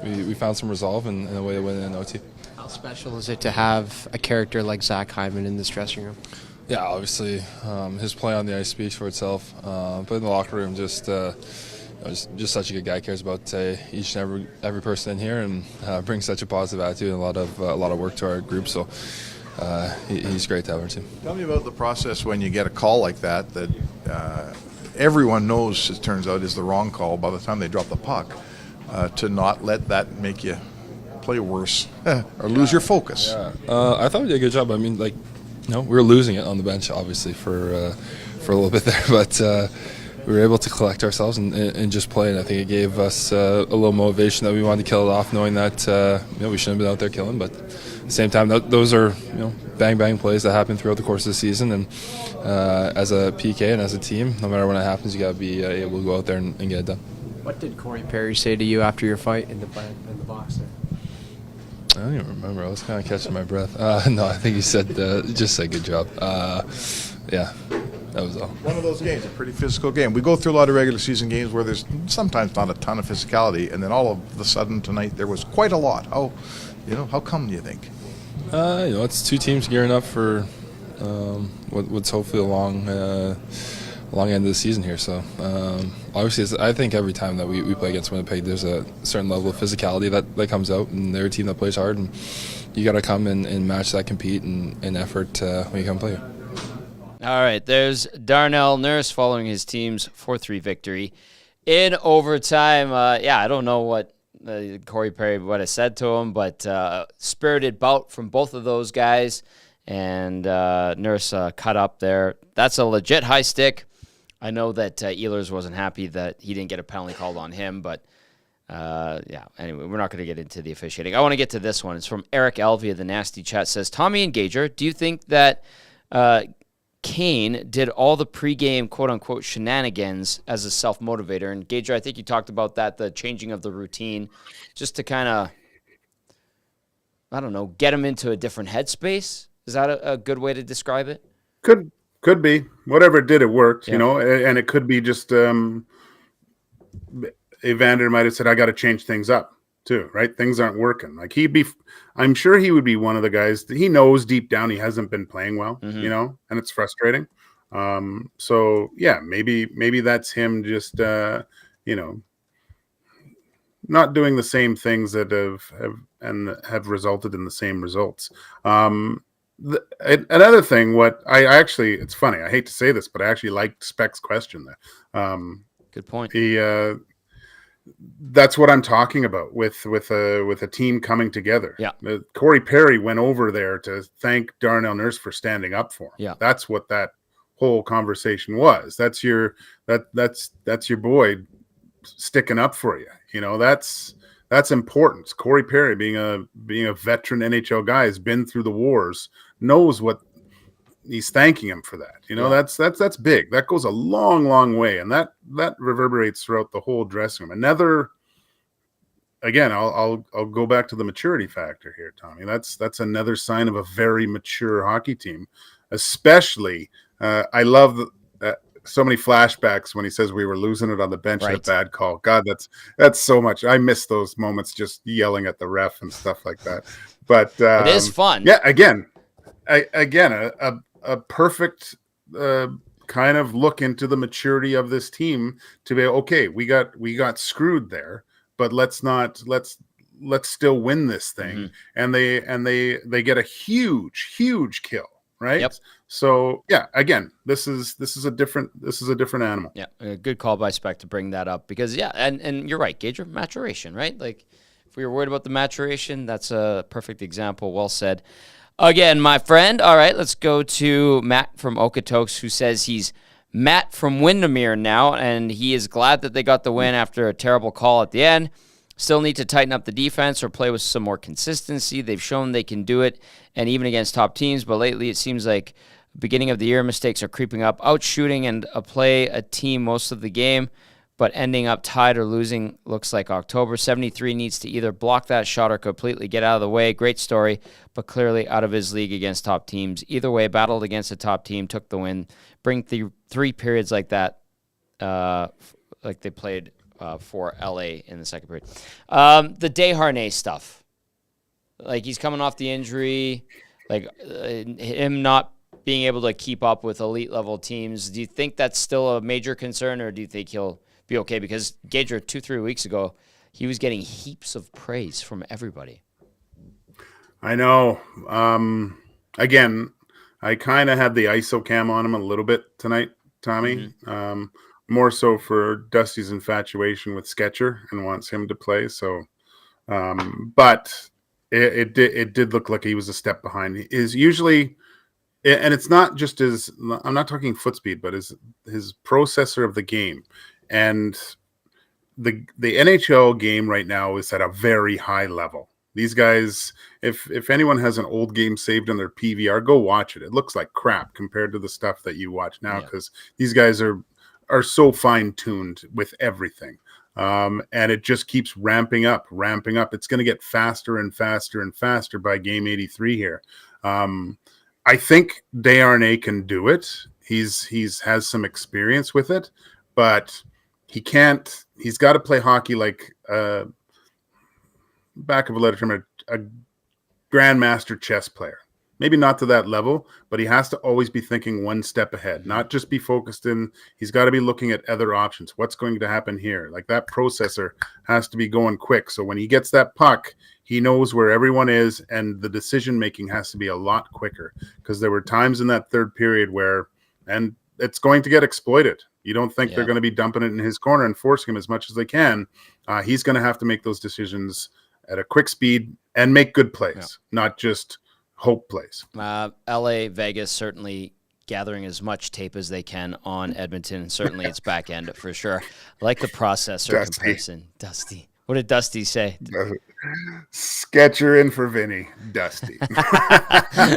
we found some resolve in a way to win in OT. special is it to have a character like Zach Hyman in this dressing room? Yeah, obviously, his play on the ice speaks for itself. But in the locker room, just such a good guy. Cares about each and every person in here, and brings such a positive attitude and a lot of work to our group. So he's great to have on our team. Tell me about the process when you get a call like that everyone knows, it turns out, is the wrong call by the time they drop the puck. To not let that make you play worse or lose your focus. Yeah. I thought we did a good job. I mean, we were losing it on the bench, obviously, for a little bit there, but we were able to collect ourselves and just play, and I think it gave us a little motivation that we wanted to kill it off, knowing that we shouldn't have been out there killing, but at the same time, those are bang plays that happen throughout the course of the season, and as a PK and as a team, no matter when it happens, you got to be able to go out there and get it done. What did Corey Perry say to you after your fight in the box there? I don't even remember. I was kind of catching my breath. No, I think he said, just say good job. Yeah, that was all. One of those games, a pretty physical game. We go through a lot of regular season games where there's sometimes not a ton of physicality, and then all of a sudden tonight there was quite a lot. How come, do you think? It's two teams gearing up for what's hopefully a long end of the season here. So obviously, I think every time that we play against Winnipeg, there's a certain level of physicality that comes out, and they're a team that plays hard, and you got to come and match that compete and effort when you come play. All right, there's Darnell Nurse following his team's 4-3 victory in overtime. I don't know what Corey Perry would have said to him, but spirited bout from both of those guys, and Nurse cut up there. That's a legit high stick. I know that Oilers wasn't happy that he didn't get a penalty called on him, but anyway, we're not going to get into the officiating. I want to get to this one. It's from Eric Elvey of the Nasty Chat. Says, Tommy and Gager, do you think that Kane did all the pregame quote-unquote shenanigans as a self-motivator? And Gager, I think you talked about that, the changing of the routine, just to kind of, I don't know, get him into a different headspace? Is that a good way to describe it? Could be. Whatever it did, it worked, and it could be just Evander might have said, I got to change things up too, right? Things aren't working. I'm sure he would be one of the guys that he knows deep down he hasn't been playing well, and it's frustrating. So yeah, maybe that's him just, not doing the same things that have resulted in the same results. Another thing, it's funny, I hate to say this, but I actually liked Speck's question there. Good point. That's what I'm talking about with a team coming together. Yeah. Corey Perry went over there to thank Darnell Nurse for standing up for him. Yeah. That's what that whole conversation was. That's your boy sticking up for you. That's important. Corey Perry, being a veteran NHL guy, has been through the wars, knows what he's thanking him for that. That's big. That goes a long, long way, and that reverberates throughout the whole dressing room. I'll go back to the maturity factor here, Tommy. That's another sign of a very mature hockey team. Especially, I love so many flashbacks when he says we were losing it on the bench. Right. That bad call. God, that's so much. I miss those moments, just yelling at the ref and stuff like that. But it is fun. Yeah. A perfect kind of look into the maturity of this team to be okay. We got screwed there, but let's still win this thing. Mm-hmm. And they get a huge kill. Right. Yep. So yeah, again, this is a different animal. Yeah, a good call by Speck to bring that up because and you're right, Gager, maturation, right? Like if we were worried about the maturation, that's a perfect example. Well said. Again, my friend. All right, let's go to Matt from Okotoks, who says he's Matt from Windermere now, and he is glad that they got the win after a terrible call at the end. Still need to tighten up the defense or play with some more consistency. They've shown they can do it, and even against top teams, but lately it seems like beginning of the year mistakes are creeping up. Out shooting and play a team most of the game, but ending up tied or losing looks like October. 73 needs to either block that shot or completely get out of the way. Great story, but clearly out of his league against top teams. Either way, battled against a top team, took the win. Bring three periods like that, like they played for LA in the second period. The Desharnais stuff. Like, he's coming off the injury, like him not being able to keep up with elite level teams. Do you think that's still a major concern, or do you think he'll be okay? Because Gager 2-3 weeks ago, he was getting heaps of praise from everybody. I know. Again, I kind of had the ISO cam on him a little bit tonight, Tommy. More so for Dusty's infatuation with Sketcher and wants him to play. So, but it did look like he was a step behind. Is usually, and it's not just his. I'm not talking foot speed, but his processor of the game, and the NHL game right now is at a very high level. These guys, if anyone has an old game saved on their PVR, go watch it. It looks like crap compared to the stuff that you watch now, because these guys are so fine-tuned with everything. And it just keeps ramping up. It's going to get faster and faster and faster by game 83 here. I think Desharnais can do it. He's has some experience with it, but he can't. He's got to play hockey like back of a letter term, a grandmaster chess player. Maybe not to that level, but he has to always be thinking one step ahead, not just be focused in. He's got to be looking at other options. What's going to happen here? Like, that processor has to be going quick. So when he gets that puck, he knows where everyone is, and the decision making has to be a lot quicker, because there were times in that third period where, and it's going to get exploited. You don't think they're going to be dumping it in his corner and forcing him as much as they can. He's going to have to make those decisions at a quick speed and make good plays, not just hope plays. LA, Vegas certainly gathering as much tape as they can on Edmonton. Certainly its back end for sure. I like the processor comparison. Dusty. What did Dusty say? Sketcher in for Vinny. Dusty. All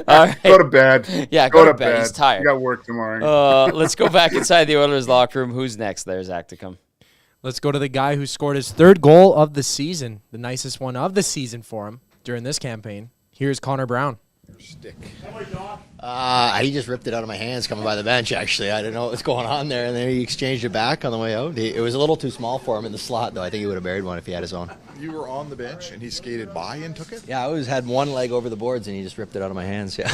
right. Go to bed. Yeah, go to bed. He's tired. You got work tomorrow. Let's go back inside the Oilers locker room. Who's next there, Zachticum? Let's go to the guy who scored his third goal of the season, the nicest one of the season for him during this campaign. Here's Connor Brown. Stick. He just ripped it out of my hands coming by the bench, actually. I didn't know what was going on there, and then he exchanged it back on the way out. It was a little too small for him in the slot, though. I think he would have buried one if he had his own. You were on the bench, and he skated by and took it? Yeah, I always had one leg over the boards, and he just ripped it out of my hands, yeah.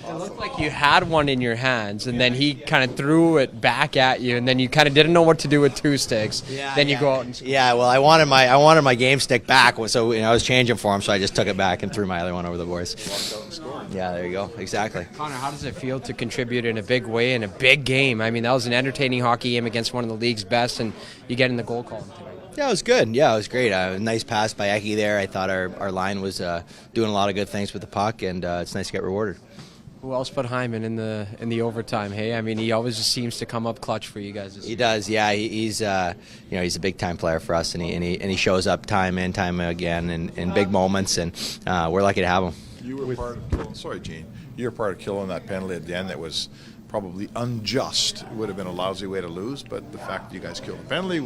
It looked like you had one in your hands, and then he kind of threw it back at you, and then you kind of didn't know what to do with two sticks. Then you go out and score. Yeah, well, I wanted my game stick back, so I was changing for him, so I just took it back and threw my other one over the boards. Walked out and scored. Yeah, there you go. Exactly. Connor, how does it feel to contribute in a big way in a big game? I mean, that was an entertaining hockey game against one of the league's best, and you get in the goal column tonight. Yeah, it was good. Yeah, it was great. Nice pass by Eki there. I thought our line was doing a lot of good things with the puck, and it's nice to get rewarded. Who else put Hyman in the overtime? Hey, I mean, he always just seems to come up clutch for you guys. He does, yeah. He's he's a big time player for us, and he shows up time and time again in big moments, and we're lucky to have him. You were part of killing. Sorry, Gene. You were part of killing that penalty at the end. That was probably unjust. It would have been a lousy way to lose, but the fact that you guys killed the penalty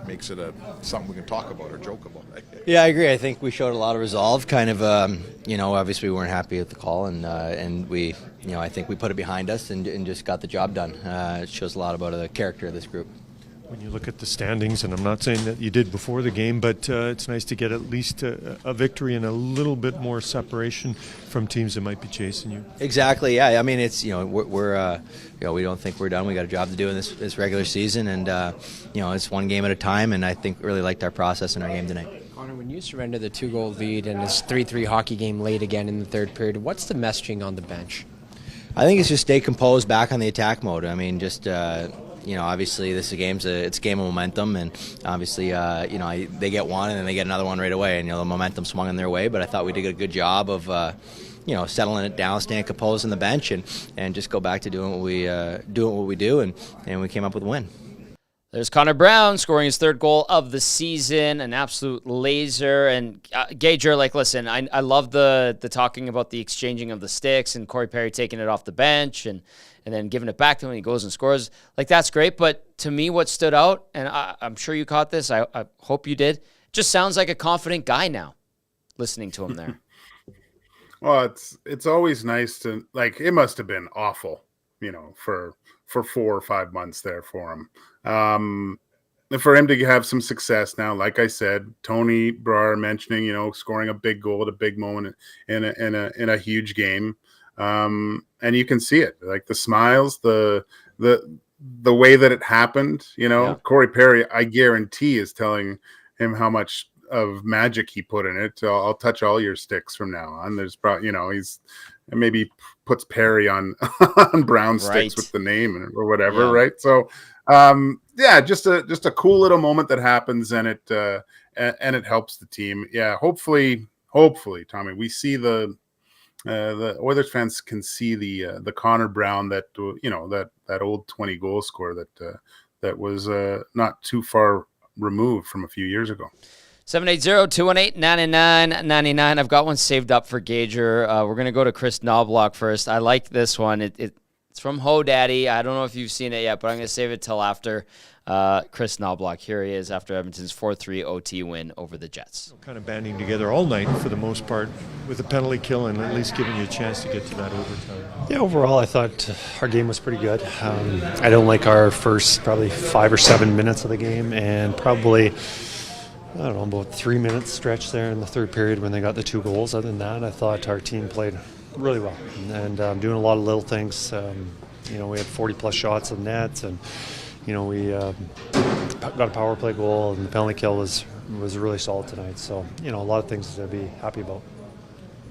makes it something we can talk about or joke about. Yeah, I agree. I think we showed a lot of resolve. Kind of, obviously we weren't happy with the call, and we, I think we put it behind us and just got the job done. It shows a lot about the character of this group. When you look at the standings, and I'm not saying that you did before the game, but it's nice to get at least a victory and a little bit more separation from teams that might be chasing you. Exactly. Yeah. I mean, it's we're we don't think we're done. We got a job to do in this regular season, and it's one game at a time. And I think really liked our process in our game tonight. Connor, when you surrender the 2-goal lead and it's 3-3 hockey game late again in the third period, what's the messaging on the bench? I think it's just stay composed, back on the attack mode. I mean, just. Obviously this is it's a game of momentum, and obviously, they get one and then they get another one right away, and the momentum swung in their way. But I thought we did a good job of, settling it down, staying composed on the bench, and just go back to doing what we do, and we came up with a win. There's Connor Brown scoring his third goal of the season, an absolute laser. And Gager, listen, I love the talking about the exchanging of the sticks and Corey Perry taking it off the bench and then giving it back to him and he goes and scores. That's great. But to me, what stood out, and I'm sure you caught this, I hope you did, just sounds like a confident guy now, listening to him there. Well, it's always nice to, it must have been awful, for 4 or 5 months there for him. for him to have some success now, like I said, Tony Brar mentioning, scoring a big goal at a big moment in a huge game. And you can see it, like the smiles, the way that it happened, Corey Perry, I guarantee, is telling him how much of magic he put in it. I'll touch all your sticks from now on. There's probably, he's maybe puts Perry on on brown sticks with the name or whatever. Right. So, just a cool little moment that happens, and it helps the team. Yeah. Hopefully, Tommy, we see the Oilers fans can see the Connor Brown that old 20 goal scorer that was not too far removed from a few years ago. 780-218-9999. I've got one saved up for Gager. We're going to go to Kris Knoblauch first. I like this one. It's from Ho Daddy. I don't know if you've seen it yet, but I'm going to save it till after. Kris Knoblauch, here he is after Edmonton's 4-3 OT win over the Jets. Kind of banding together all night for the most part with a penalty kill and at least giving you a chance to get to that overtime. Yeah, overall I thought our game was pretty good. I don't like our first probably 5 or 7 minutes of the game, and probably about 3 minutes stretch there in the third period when they got the 2 goals. Other than that, I thought our team played really well and doing a lot of little things. We had 40-plus shots on net, and we got a power play goal, and the penalty kill was really solid tonight. So, a lot of things to be happy about.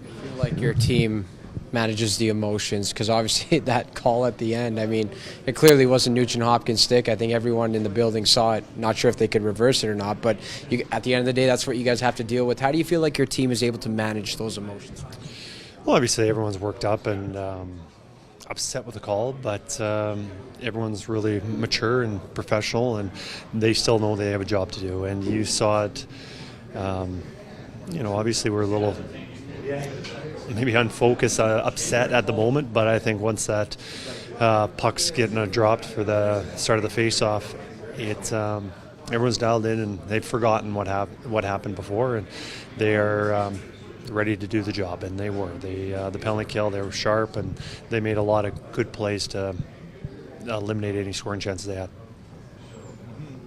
I feel like your team manages the emotions, because obviously that call at the end, it clearly wasn't Nugent Hopkins' stick. I think everyone in the building saw it. Not sure if they could reverse it or not, but at the end of the day, that's what you guys have to deal with. How do you feel like your team is able to manage those emotions? Well, obviously everyone's worked up and upset with the call, but everyone's really mature and professional, and they still know they have a job to do. And you saw it, obviously we're a little maybe unfocused, upset at the moment, but I think once that puck's getting dropped for the start of the face-off, everyone's dialed in and they've forgotten what happened before, and they are ready to do the job, and they were. The penalty kill, they were sharp, and they made a lot of good plays to eliminate any scoring chances they had.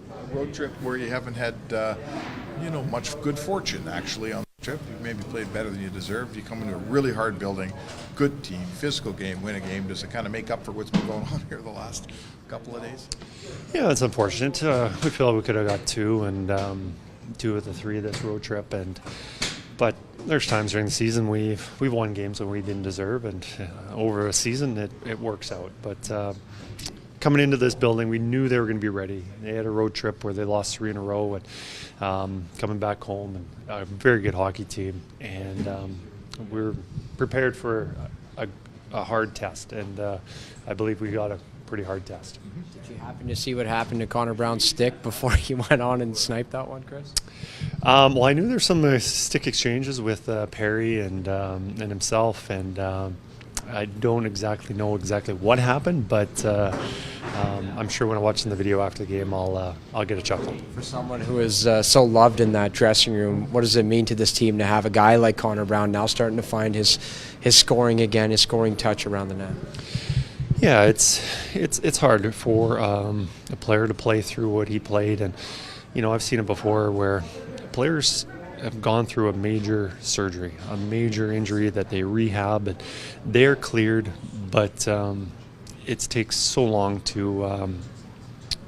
A road trip where you haven't had much good fortune actually on the trip. You maybe played better than you deserved. You come into a really hard building, good team, physical game, win a game. Does it kind of make up for what's been going on here the last couple of days? Yeah, it's unfortunate. We feel we could have got 2 and 2 of the 3 of this road trip, but there's times during the season we've won games that we didn't deserve, and over a season it works out. But coming into this building, we knew they were going to be ready. They had a road trip where they lost 3 in a row, and coming back home, and a very good hockey team, and we're prepared for a hard test, and I believe we got a pretty hard test. Did you happen to see what happened to Connor Brown's stick before he went on and sniped that one, Kris? Well, I knew there's some stick exchanges with Perry and himself, and I don't exactly know what happened, but I'm sure when I'm watching the video after the game, I'll get a chuckle. For someone who is so loved in that dressing room, what does it mean to this team to have a guy like Connor Brown now starting to find his scoring again, his scoring touch around the net? Yeah, it's hard for a player to play through what he played, and I've seen it before where players have gone through a major surgery, a major injury that they rehab, and they're cleared, but it takes so long to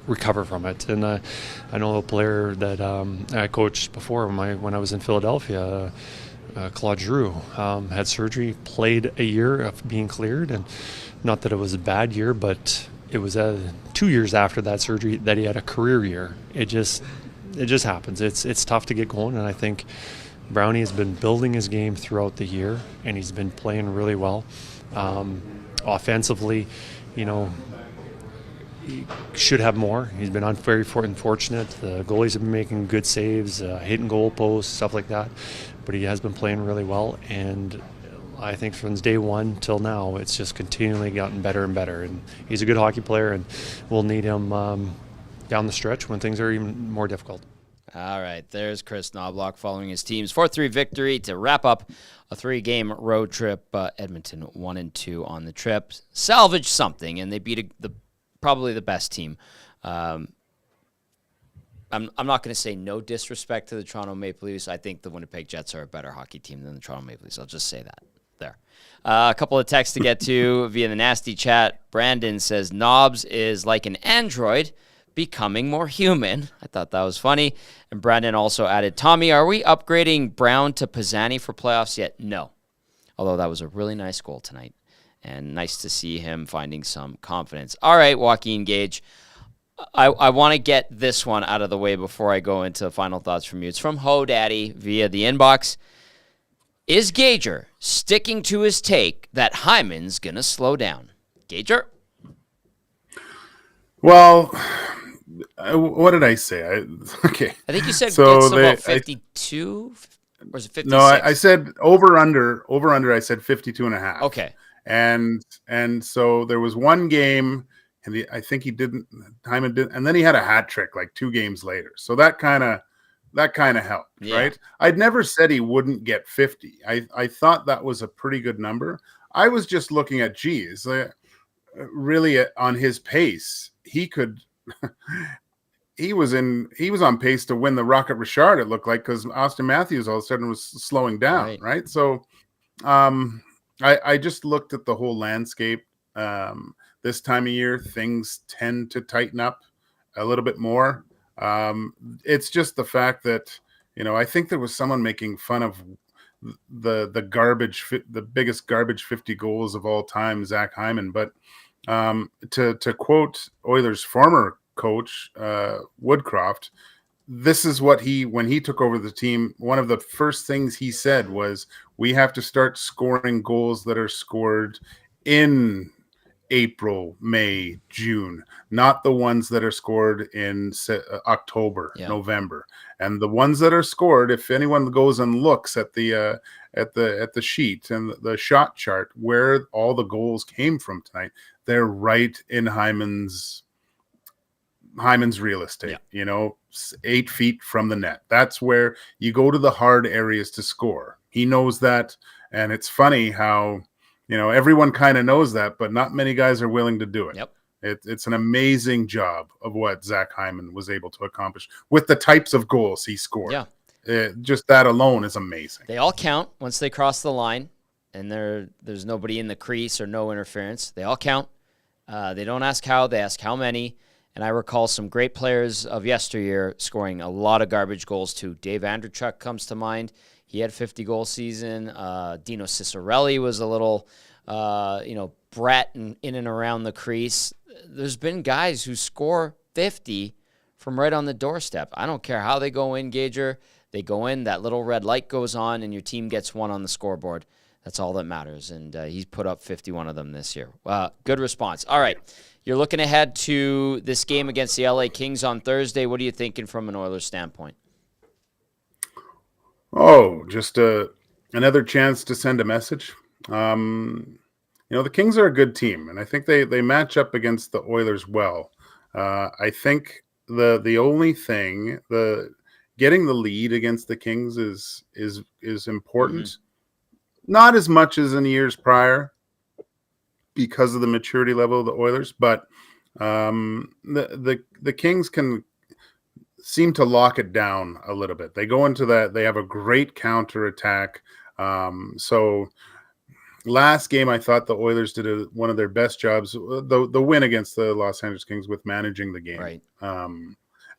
recover from it. And I know a player that I coached before when I was in Philadelphia, Claude Giroux, had surgery, played a year of being cleared, and not that it was a bad year, but it was 2 years after that surgery that he had a career year. It just happens. It's tough to get going, and I think Brownie has been building his game throughout the year, and he's been playing really well. Offensively, he should have more. He's been very unfortunate. The goalies have been making good saves, hitting goal posts, stuff like that, but he has been playing really well, and I think from day one till now, it's just continually gotten better and better, and he's a good hockey player, and we'll need him down the stretch when things are even more difficult. All right, there's Kris Knoblauch following his team's 4-3 victory to wrap up a 3-game road trip. Edmonton 1-2 on the trip, salvaged something, and they beat probably the best team I'm not going to say no disrespect to the Toronto Maple Leafs. I think the Winnipeg Jets are a better hockey team than the Toronto Maple Leafs. I'll just say that there. A couple of texts to get to via the nasty chat. Brandon says, Knobs is like an android becoming more human. I thought that was funny. And Brandon also added, Tommy, are we upgrading Brown to Pisani for playoffs yet? No. Although that was a really nice goal tonight. And nice to see him finding some confidence. All right, Joaquin Gage. I want to get this one out of the way before I go into final thoughts from you. It's from Ho Daddy via the inbox. Is Gager sticking to his take that Hyman's going to slow down? Gager? Well, what did I say? Okay. I think you said so it's about 52, or was it 56? No, I said over under. I said 52 and a half. Okay. And so there was one game, and I think Hyman did, and then he had a hat trick like 2 games later. So that kind of helped, right? I'd never said he wouldn't get 50. I thought that was a pretty good number. I was just looking at, geez, really on his pace, he could. He was on pace to win the Rocket Richard. It looked like, because Austin Matthews all of a sudden was slowing down, right? So, I just looked at the whole landscape. This time of year, things tend to tighten up a little bit more. It's just the fact that, I think there was someone making fun of the biggest garbage 50 goals of all time, Zach Hyman. But to quote Oilers' former coach, Woodcroft, this is what when he took over the team, one of the first things he said was, we have to start scoring goals that are scored in April, May, June, not the ones that are scored in October, November. And the ones that are scored, if anyone goes and looks at the sheet and the shot chart where all the goals came from tonight, they're right in Hyman's real estate, 8 feet from the net. That's where you go to the hard areas to score. He knows that. And it's funny how, everyone kind of knows that, but not many guys are willing to do it. Yep. It's an amazing job of what Zach Hyman was able to accomplish with the types of goals he scored. Yeah. Just that alone is amazing. They all count once they cross the line, and there's nobody in the crease or no interference. They all count. They don't ask how, they ask how many. And I recall some great players of yesteryear scoring a lot of garbage goals too. Dave Andrechuk comes to mind. He had 50-goal season. Dino Ciccarelli was a little, brat in and around the crease. There's been guys who score 50 from right on the doorstep. I don't care how they go in, Gager. They go in, that little red light goes on, and your team gets one on the scoreboard. That's all that matters. And he's put up 51 of them this year. Good response. All right. You're looking ahead to this game against the LA Kings on Thursday. What are you thinking from an Oilers standpoint? Oh, just another chance to send a message. The Kings are a good team, and I think they match up against the Oilers well. I think the only thing, getting the lead against the Kings is important. Mm-hmm. Not as much as in years prior, because of the maturity level of the Oilers, but the Kings can seem to lock it down a little bit. They go into that. They have a great counter attack. So last game, I thought the Oilers did one of their best jobs. The win against the Los Angeles Kings with managing the game, right?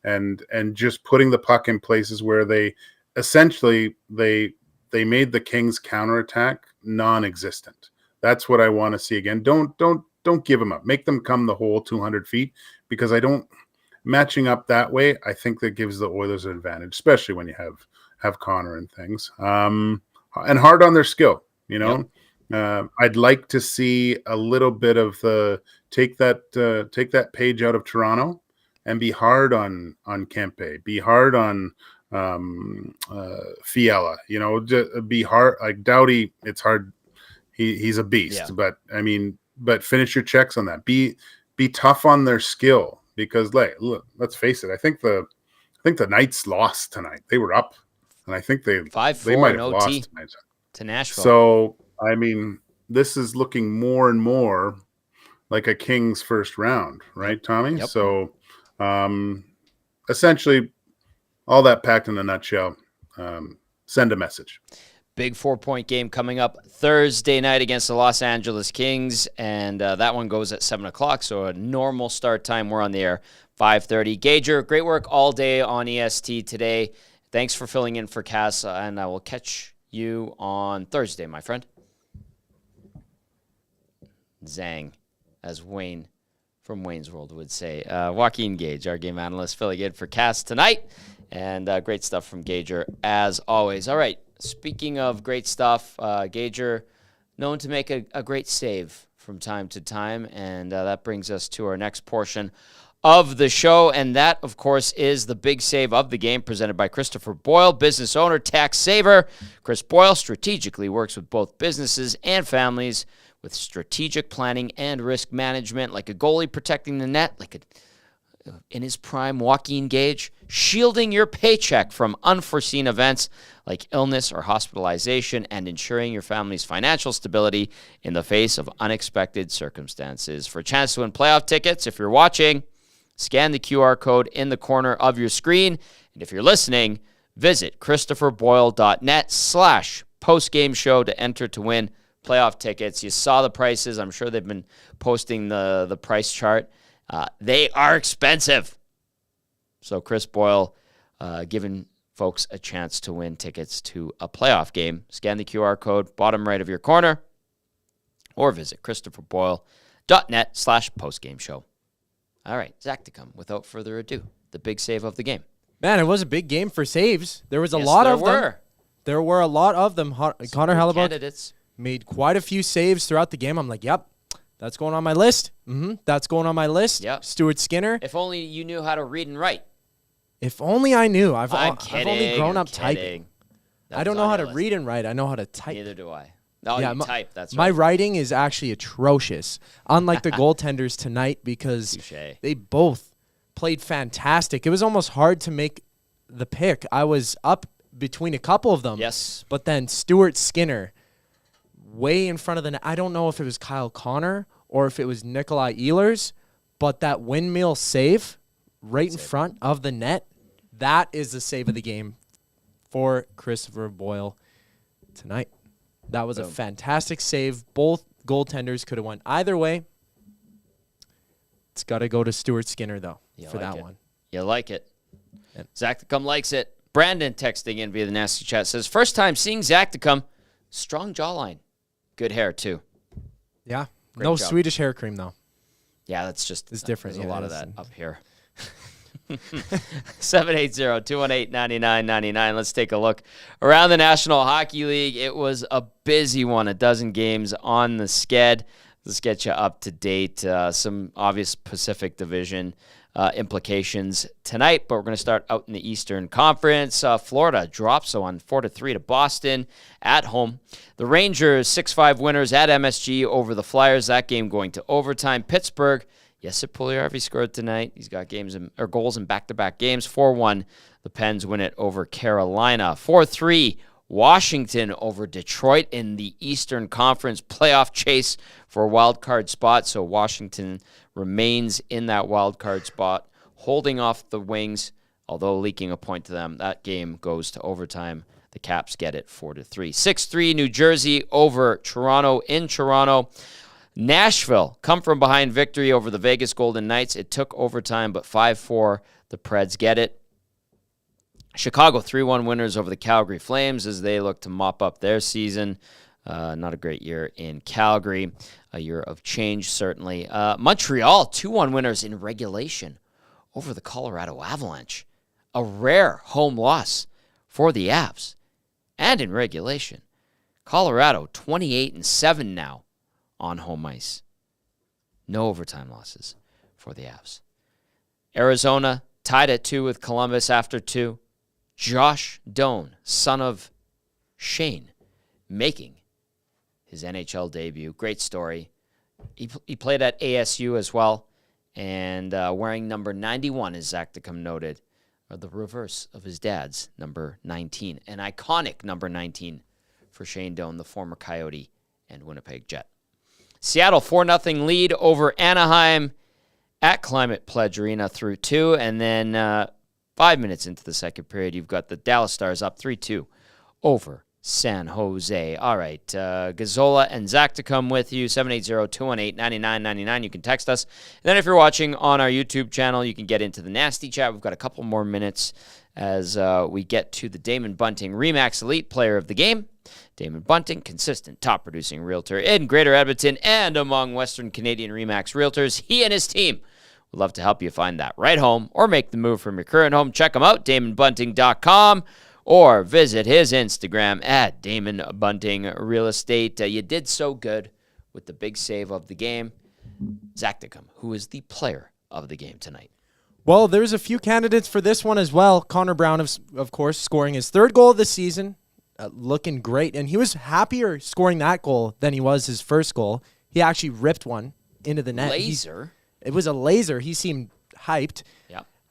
And just putting the puck in places where they essentially they made the Kings counterattack non-existent. That's what I want to see again. Don't give them up. Make them come the whole 200 feet, because matching up that way, I think that gives the Oilers an advantage, especially when you have Connor and things. And hard on their skill, Yep. I'd like to see a little bit of take that page out of Toronto and be hard on Kempe, be hard on Fiala, be hard. Like Doughty, it's hard. He's a beast, but finish your checks on that. Be tough on their skill, because look, let's face it. I think the Knights lost tonight. They were up, and I think they 5-4 might in have OT lost tonight to Nashville. So this is looking more and more like a Kings first round, right, Tommy? Yep. So essentially, all that packed in a nutshell. Send a message. Big 4-point game coming up Thursday night against the Los Angeles Kings, and that one goes at 7 o'clock, so a normal start time. We're on the air 5:30. Gager, great work all day on EST today. Thanks for filling in for Cass, and I will catch you on Thursday, my friend. Zang, as Wayne from Wayne's World would say. Joaquin Gage, our game analyst, filling in for Cass tonight, and great stuff from Gager, as always. All right. Speaking of great stuff, Gager, known to make a great save from time to time, and that brings us to our next portion of the show, and that, of course, is the big save of the game presented by Christopher Boyle, business owner, tax saver. Chris Boyle strategically works with both businesses and families with strategic planning and risk management, like a goalie protecting the net, in his prime, Joaquin Gage, shielding your paycheck from unforeseen events like illness or hospitalization, and ensuring your family's financial stability in the face of unexpected circumstances. For a chance to win playoff tickets, if you're watching, scan the QR code in the corner of your screen. And if you're listening, visit christopherboyle.net/postgame show to enter to win playoff tickets. You saw the prices. I'm sure they've been posting the price chart. They are expensive. So Chris Boyle giving folks a chance to win tickets to a playoff game. Scan the QR code, bottom right of your corner, or visit christopherboyle.net/postgame show. All right, Zachticum, without further ado, the big save of the game. Man, it was a big game for saves. There was a lot of them. There were a lot of them. Connor Hellebuyck made quite a few saves throughout the game. I'm like, yep, that's going on my list. That's going on my list. Yep. Stuart Skinner. If only you knew how to read and write. If only I knew. I've kidding, only grown up typing. I don't know how to read and write. I know how to type. Neither do I. No, you type. That's right. My writing is actually atrocious, unlike the goaltenders tonight, because they both played fantastic. It was almost hard to make the pick. I was up between a couple of them. Yes. But then Stuart Skinner, way in front of the net. I don't know if it was Kyle Connor or if it was Nikolai Ehlers, but that windmill save right in front of the net, that is the save of the game for Christopher Boyle tonight. That was a fantastic save. Both goaltenders could have won either way. It's got to go to Stuart Skinner, though, for that one. You like it. Zachticum likes it. Brandon texting in via the Nasty Chat says, first time seeing Zachticum. Strong jawline. Good hair, too. Yeah. Great no job. Swedish hair cream, though. Yeah, that's just... It's different. There's a lot of that up here. 780-218-9999. Let's take a look around the National Hockey League. It was a busy one, a dozen games on the sched. Let's get you up to date. Some obvious Pacific Division implications tonight, but we're going to start out in the Eastern Conference. Florida drops on 4-3 to Boston at home. The Rangers 6-5 winners at MSG over the Flyers. That game going to overtime. Pittsburgh, Jesse Puljujarvi scored tonight. He's got goals in back-to-back games. 4-1, the Pens win it over Carolina. 4-3, Washington over Detroit in the Eastern Conference playoff chase for a wild card spot. So Washington remains in that wild card spot, holding off the Wings, although leaking a point to them. That game goes to overtime. The Caps get it 4-3. 6-3, New Jersey over Toronto in Toronto. Nashville come from behind victory over the Vegas Golden Knights. It took overtime, but 5-4, the Preds get it. Chicago 3-1 winners over the Calgary Flames as they look to mop up their season. Not a great year in Calgary. A year of change, certainly. Montreal 2-1 winners in regulation over the Colorado Avalanche. A rare home loss for the Avs. And in regulation, Colorado 28-7 now on home ice. No overtime losses for the Avs. Arizona tied at 2 with Columbus after 2. Josh Doan, son of Shane, making his NHL debut. Great story. He played at ASU as well, and wearing number 91, as Zachticum noted, or the reverse of his dad's number 19. An iconic number 19 for Shane Doan, the former Coyote and Winnipeg Jet. Seattle 4-0 lead over Anaheim at Climate Pledge Arena through 2, and then 5 minutes into the second period, you've got the Dallas Stars up 3-2 over San Jose. All right, Gazzola and Zachticum with you, 780-218-9999. You can text us. And then if you're watching on our YouTube channel, you can get into the nasty chat. We've got a couple more minutes as we get to the Damon Bunting Remax Elite Player of the Game. Damon Bunting, consistent top-producing realtor in Greater Edmonton and among Western Canadian Remax realtors. He and his team would love to help you find that right home or make the move from your current home. Check him out, DamonBunting.com, or visit his Instagram at Damon Bunting Real Estate. You did so good with the big save of the game. Zachticum, who is the player of the game tonight? Well, there's a few candidates for this one as well. Connor Brown, of course, scoring his third goal of the season. Looking great, and he was happier scoring that goal than he was his first goal. He actually ripped one into the net. Laser. It was a laser. He seemed hyped,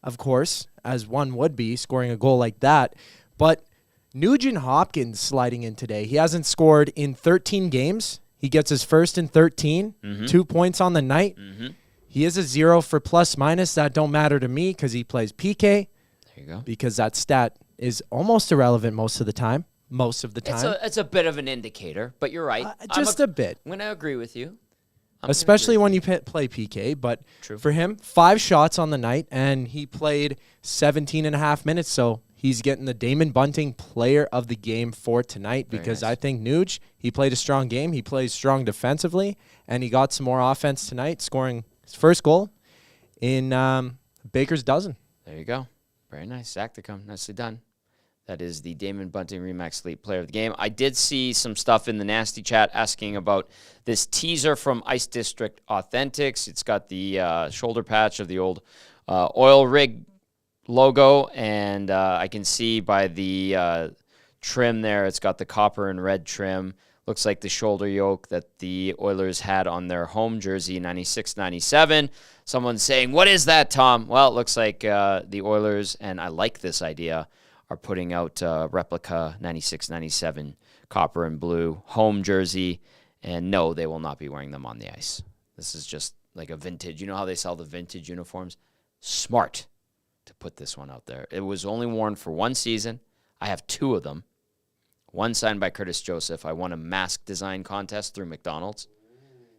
of course, as one would be, scoring a goal like that. But Nugent Hopkins sliding in today. He hasn't scored in 13 games. He gets his first in 13, 2 points on the night. He is a 0 for plus-minus. That don't matter to me because he plays PK. There you go. Because that stat is almost irrelevant most of the time. It's a bit of an indicator, but you're right. Just a bit. I'm going to agree with you. Especially when you play PK. But for him, 5 shots on the night, and he played 17 and a half minutes. So he's getting the Damon Bunting Player of the Game for tonight because I think Nuge, he played a strong game. He plays strong defensively, and he got some more offense tonight, scoring his first goal in Baker's dozen. There you go. Very nice. Zachticum. Nicely done. That is the Damon Bunting Remax Elite Player of the Game. I did see some stuff in the nasty chat asking about this teaser from Ice District Authentics. It's got the shoulder patch of the old oil rig logo, and I can see by the trim there, it's got the copper and red trim. Looks like the shoulder yoke that the Oilers had on their home jersey, 96-97. Someone's saying, what is that, Tom? Well, it looks like the Oilers, and I like this idea, are putting out replica 96-97 copper and blue home jersey. And no, they will not be wearing them on the ice. This is just like a vintage. You know how they sell the vintage uniforms? Smart to put this one out there. It was only worn for one season. I have 2 of them. One signed by Curtis Joseph. I won a mask design contest through McDonald's.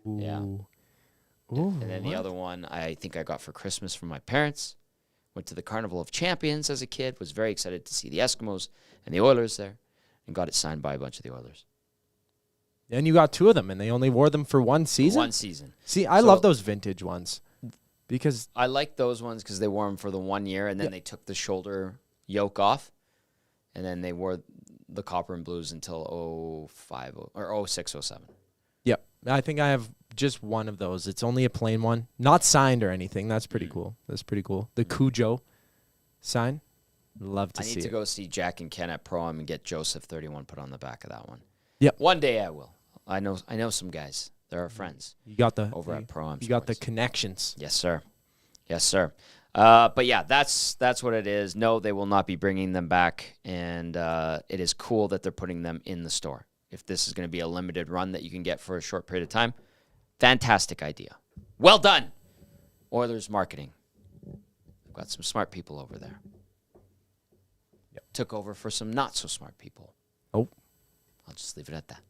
Ooh. Yeah. Ooh, and then the other one I think I got for Christmas from my parents. Went to the Carnival of Champions as a kid. Was very excited to see the Eskimos and the Oilers there. And got it signed by a bunch of the Oilers. And you got 2 of them, and they only wore them for one season? One season. See, I love those vintage ones. Because I like those ones because they wore them for the 1 year, and then they took the shoulder yoke off. And then they wore the copper and blues until 05 or 06, 07. Yep. I think I have just one of those. It's only a plain one. Not signed or anything. That's pretty cool. That's pretty cool. The Cujo sign. Love to see it. I need to go see Jack and Ken at Pro-Am and get Joseph 31 put on the back of that one. Yep. One day I will. I know some guys. They're our friends. You got the over at Pro-Am. You got the connections. Yes, sir. Yes, sir. But yeah, that's what it is. No, they will not be bringing them back, and it is cool that they're putting them in the store. If this is going to be a limited run that you can get for a short period of time, fantastic idea. Well done, Oilers marketing. I've got some smart people over there. Yep. Took over for some not so smart people. Oh, I'll just leave it at that.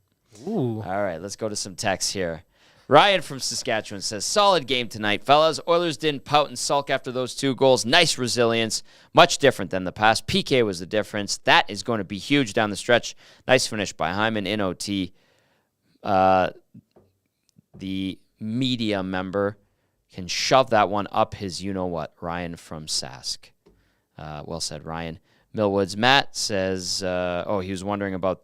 Ooh. All right, let's go to some texts here. Ryan from Saskatchewan says, solid game tonight, fellas. Oilers didn't pout and sulk after those 2 goals. Nice resilience. Much different than the past. PK was the difference. That is going to be huge down the stretch. Nice finish by Hyman in OT. The media member can shove that one up his you-know-what. Ryan from Sask. Well said, Ryan. Millwoods Matt says, he was wondering about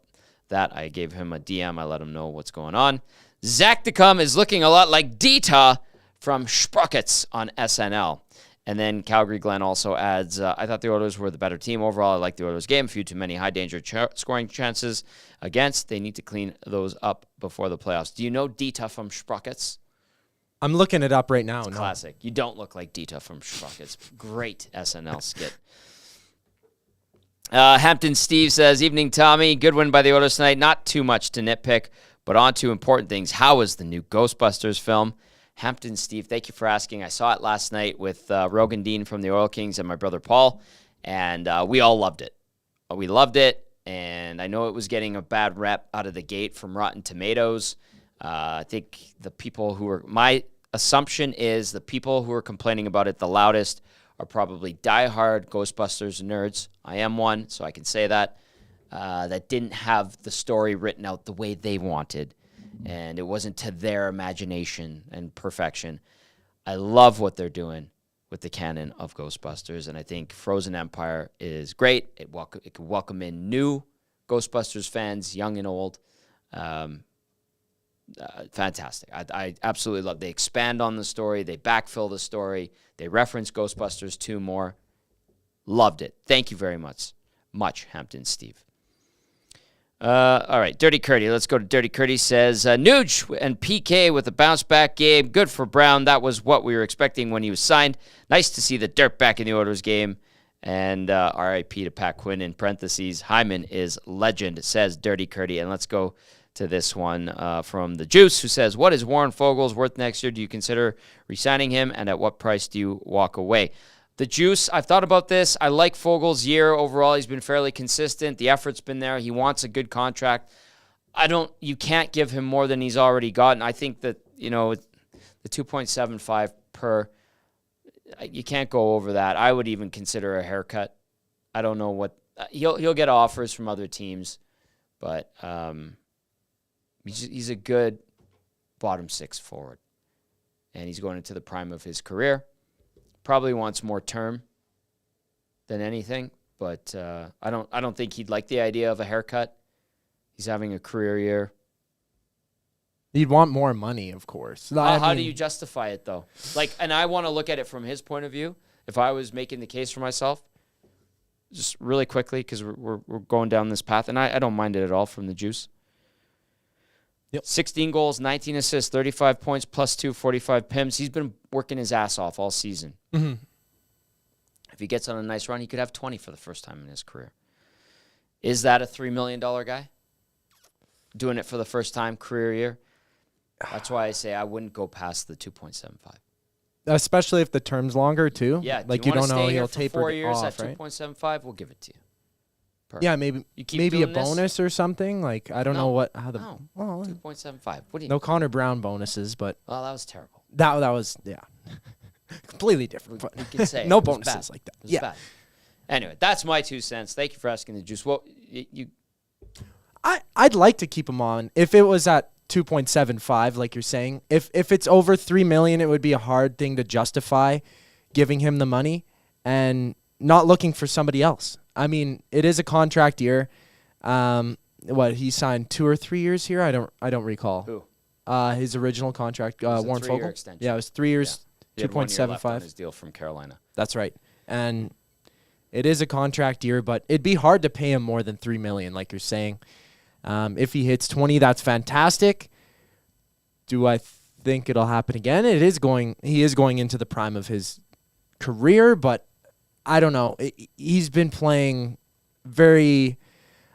that. I gave him a DM. I let him know what's going on. Zachticum is looking a lot like Dita from Sprockets on SNL. And then Calgary Glenn also adds, I thought the Oilers were the better team. Overall, I like the Oilers game. A few too many high-danger scoring chances against. They need to clean those up before the playoffs. Do you know Dita from Sprockets? I'm looking it up right now. It's classic. You don't look like Dita from Sprockets. Great SNL skit. Hampton Steve says, evening, Tommy. Good win by the Oilers tonight. Not too much to nitpick, but on to important things. How was the new Ghostbusters film? Hampton Steve, thank you for asking. I saw it last night with Rogan Dean from the Oil Kings and my brother Paul, And we all loved it. We loved it, and I know it was getting a bad rep out of the gate from Rotten Tomatoes. I think my assumption is the people who are complaining about it the loudest are probably diehard Ghostbusters nerds. I am one, so I can say that. That didn't have the story written out the way they wanted, and it wasn't to their imagination and perfection. I love what they're doing with the canon of Ghostbusters, and I think Frozen Empire is great. It could welcome in new Ghostbusters fans, young and old. Fantastic. I absolutely love it. They expand on the story. They backfill the story. They reference Ghostbusters 2 more. Loved it. Thank you very much, Hampton Steve. All right, Dirty Curdy. Let's go to Dirty Curdy. Says, Nuge and PK with a bounce-back game. Good for Brown. That was what we were expecting when he was signed. Nice to see the dirt back in the Oilers game. And RIP to Pat Quinn in parentheses. Hyman is legend, says Dirty Curdy. And let's go to this one from the Juice, who says, what is Warren Foegele's worth next year? Do you consider re-signing him? And at what price do you walk away? The Juice, I've thought about this. I like Fogel's year overall. He's been fairly consistent. The effort's been there. He wants a good contract. You can't give him more than he's already gotten. I think that, the 2.75 per, you can't go over that. I would even consider a haircut. I don't know what, he'll get offers from other teams, but he's a good bottom six forward. And he's going into the prime of his career. Probably wants more term than anything, but I don't think he'd like the idea of a haircut. He's having a career year. He'd want more money, of course. How do you justify it, though? And I want to look at it from his point of view. If I was making the case for myself, just really quickly, because we're going down this path, and I don't mind it at all from the Juice. Yep. 16 goals, 19 assists, 35 points, plus 2, 45 PIMs. He's been working his ass off all season. Mm-hmm. If he gets on a nice run, he could have 20 for the first time in his career. Is that a $3 million guy? Doing it for the first time, career year? That's why I say I wouldn't go past the 2.75. Especially if the term's longer, too. Yeah, you don't know he'll taper 4 years off, at right? 2.75, we'll give it to you. Perfect. Yeah, maybe a bonus or something. I don't know what how the 2.75. What do you? No Connor Brown bonuses, but that was terrible. That was completely different. We can say no it was bonuses bad. like that. It was bad. Anyway, that's my 2 cents. Thank you for asking the Juice. Well, I'd like to keep him on if it was at 2.75, like you're saying. If it's over $3 million, it would be a hard thing to justify giving him the money and not looking for somebody else. I mean, it is a contract year. He signed 2 or 3 years here? I don't recall. Who? His original contract, Warren Foegele. Extension. Yeah, it was 3 years, yeah. 2.75. His deal from Carolina. That's right. And it is a contract year, but it'd be hard to pay him more than $3 million, like you're saying. If he hits 20, that's fantastic. Do I think it'll happen again? He is going into the prime of his career, but I don't know. He's been playing very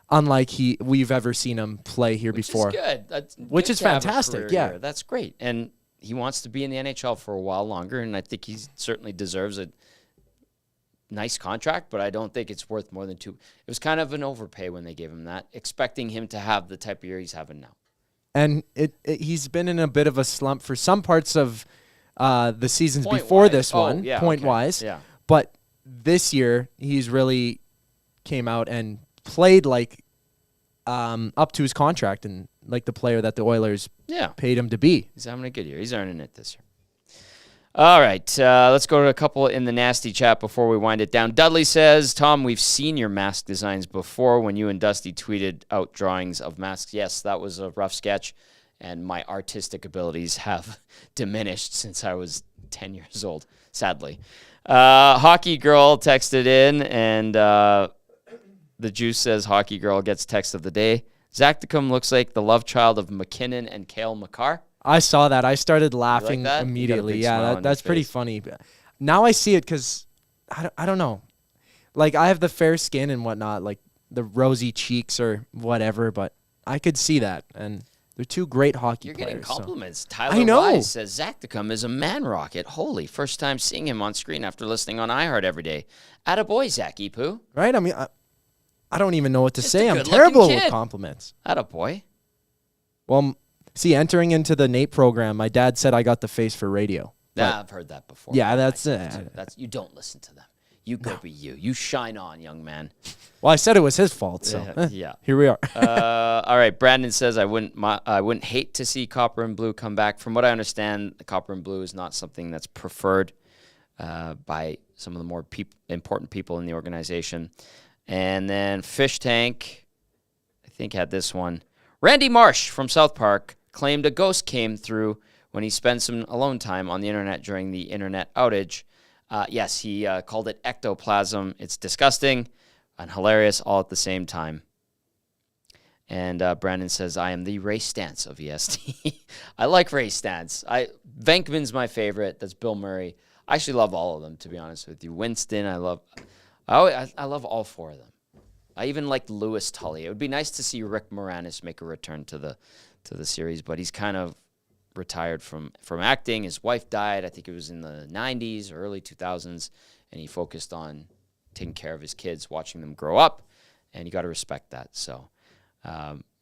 unlike we've ever seen him play here before. Which is good. That's which good is to have a fantastic. career Yeah, year. That's great. And he wants to be in the NHL for a while longer, and I think he certainly deserves a nice contract, but I don't think it's worth more than 2. It was kind of an overpay when they gave him that, expecting him to have the type of year he's having now. And he's been in a bit of a slump for some parts of the seasons Point-wise. before this Oh, one, yeah, point-wise. okay. Yeah. But this year, he's really came out and played like up to his contract and like the player that the Oilers paid him to be. He's having a good year. He's earning it this year. All right, let's go to a couple in the nasty chat before we wind it down. Dudley says, Tom, we've seen your mask designs before when you and Dusty tweeted out drawings of masks. Yes, that was a rough sketch, and my artistic abilities have diminished since I was 10 years old, sadly. Hockey Girl texted in, and the Juice says Hockey Girl gets text of the day. Zachticum looks like the love child of McKinnon and Cale Makar. I saw that. I started laughing that? immediately. You got a big smile Yeah, on that's your pretty face. funny. Now I see it because I don't know. Like, I have the fair skin and whatnot, like the rosy cheeks or whatever, but I could see that. And They're two great hockey You're players. getting compliments. I Tyler know. Wise says Zachticum is a man rocket. Holy, first time seeing him on screen after listening on iHeart every day. Attaboy, Zach Ipu. Right? I mean, I don't even know what to Just say. a I'm good-looking terrible kid. with compliments. Attaboy. Well, see, entering into the Nate program, my dad said I got the face for radio. Nah, I've heard that before. Yeah, that's You don't listen to them. You go be you. You shine on, young man. Well, I said it was his fault, so Yeah. here we are. All right, Brandon says I wouldn't hate to see Copper and Blue come back. From what I understand, the Copper and Blue is not something that's preferred by some of the more important people in the organization. And then Fish Tank, I think, had this one. Randy Marsh from South Park claimed a ghost came through when he spent some alone time on the internet during the internet outage. Yes, he called it ectoplasm. It's disgusting and hilarious all at the same time. And Brandon says, I am the Ray Stantz of EST. I like Ray Stantz. Venkman's my favorite. That's Bill Murray. I actually love all of them, to be honest with you. Winston, I love all four of them. I even like Lewis Tully. It would be nice to see Rick Moranis make a return to the series, but he's kind of retired from acting. His wife died, I think it was in the 90s or early 2000s, and he focused on taking care of his kids, watching them grow up, and you got to respect that. So,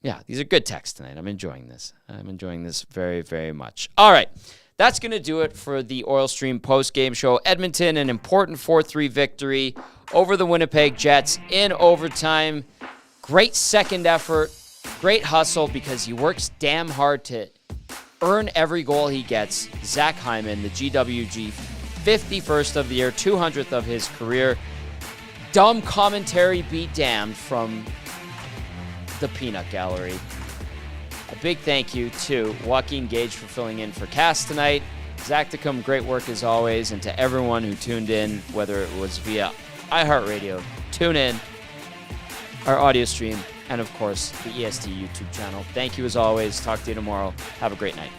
yeah, these are good texts tonight. I'm enjoying this. I'm enjoying this very, very much. All right, that's going to do it for the Oil Stream post-game show. Edmonton, an important 4-3 victory over the Winnipeg Jets in overtime. Great second effort, great hustle because he works damn hard to earn every goal he gets. Zach Hyman, the GWG 51st of the year, 200th of his career. Dumb commentary be damned from the Peanut Gallery. A big thank you to Joaquin Gage for filling in for Cass tonight. Zachticum, great work as always. And to everyone who tuned in, whether it was via iHeartRadio, TuneIn, our audio stream, and of course, the EST YouTube channel. Thank you as always. Talk to you tomorrow. Have a great night.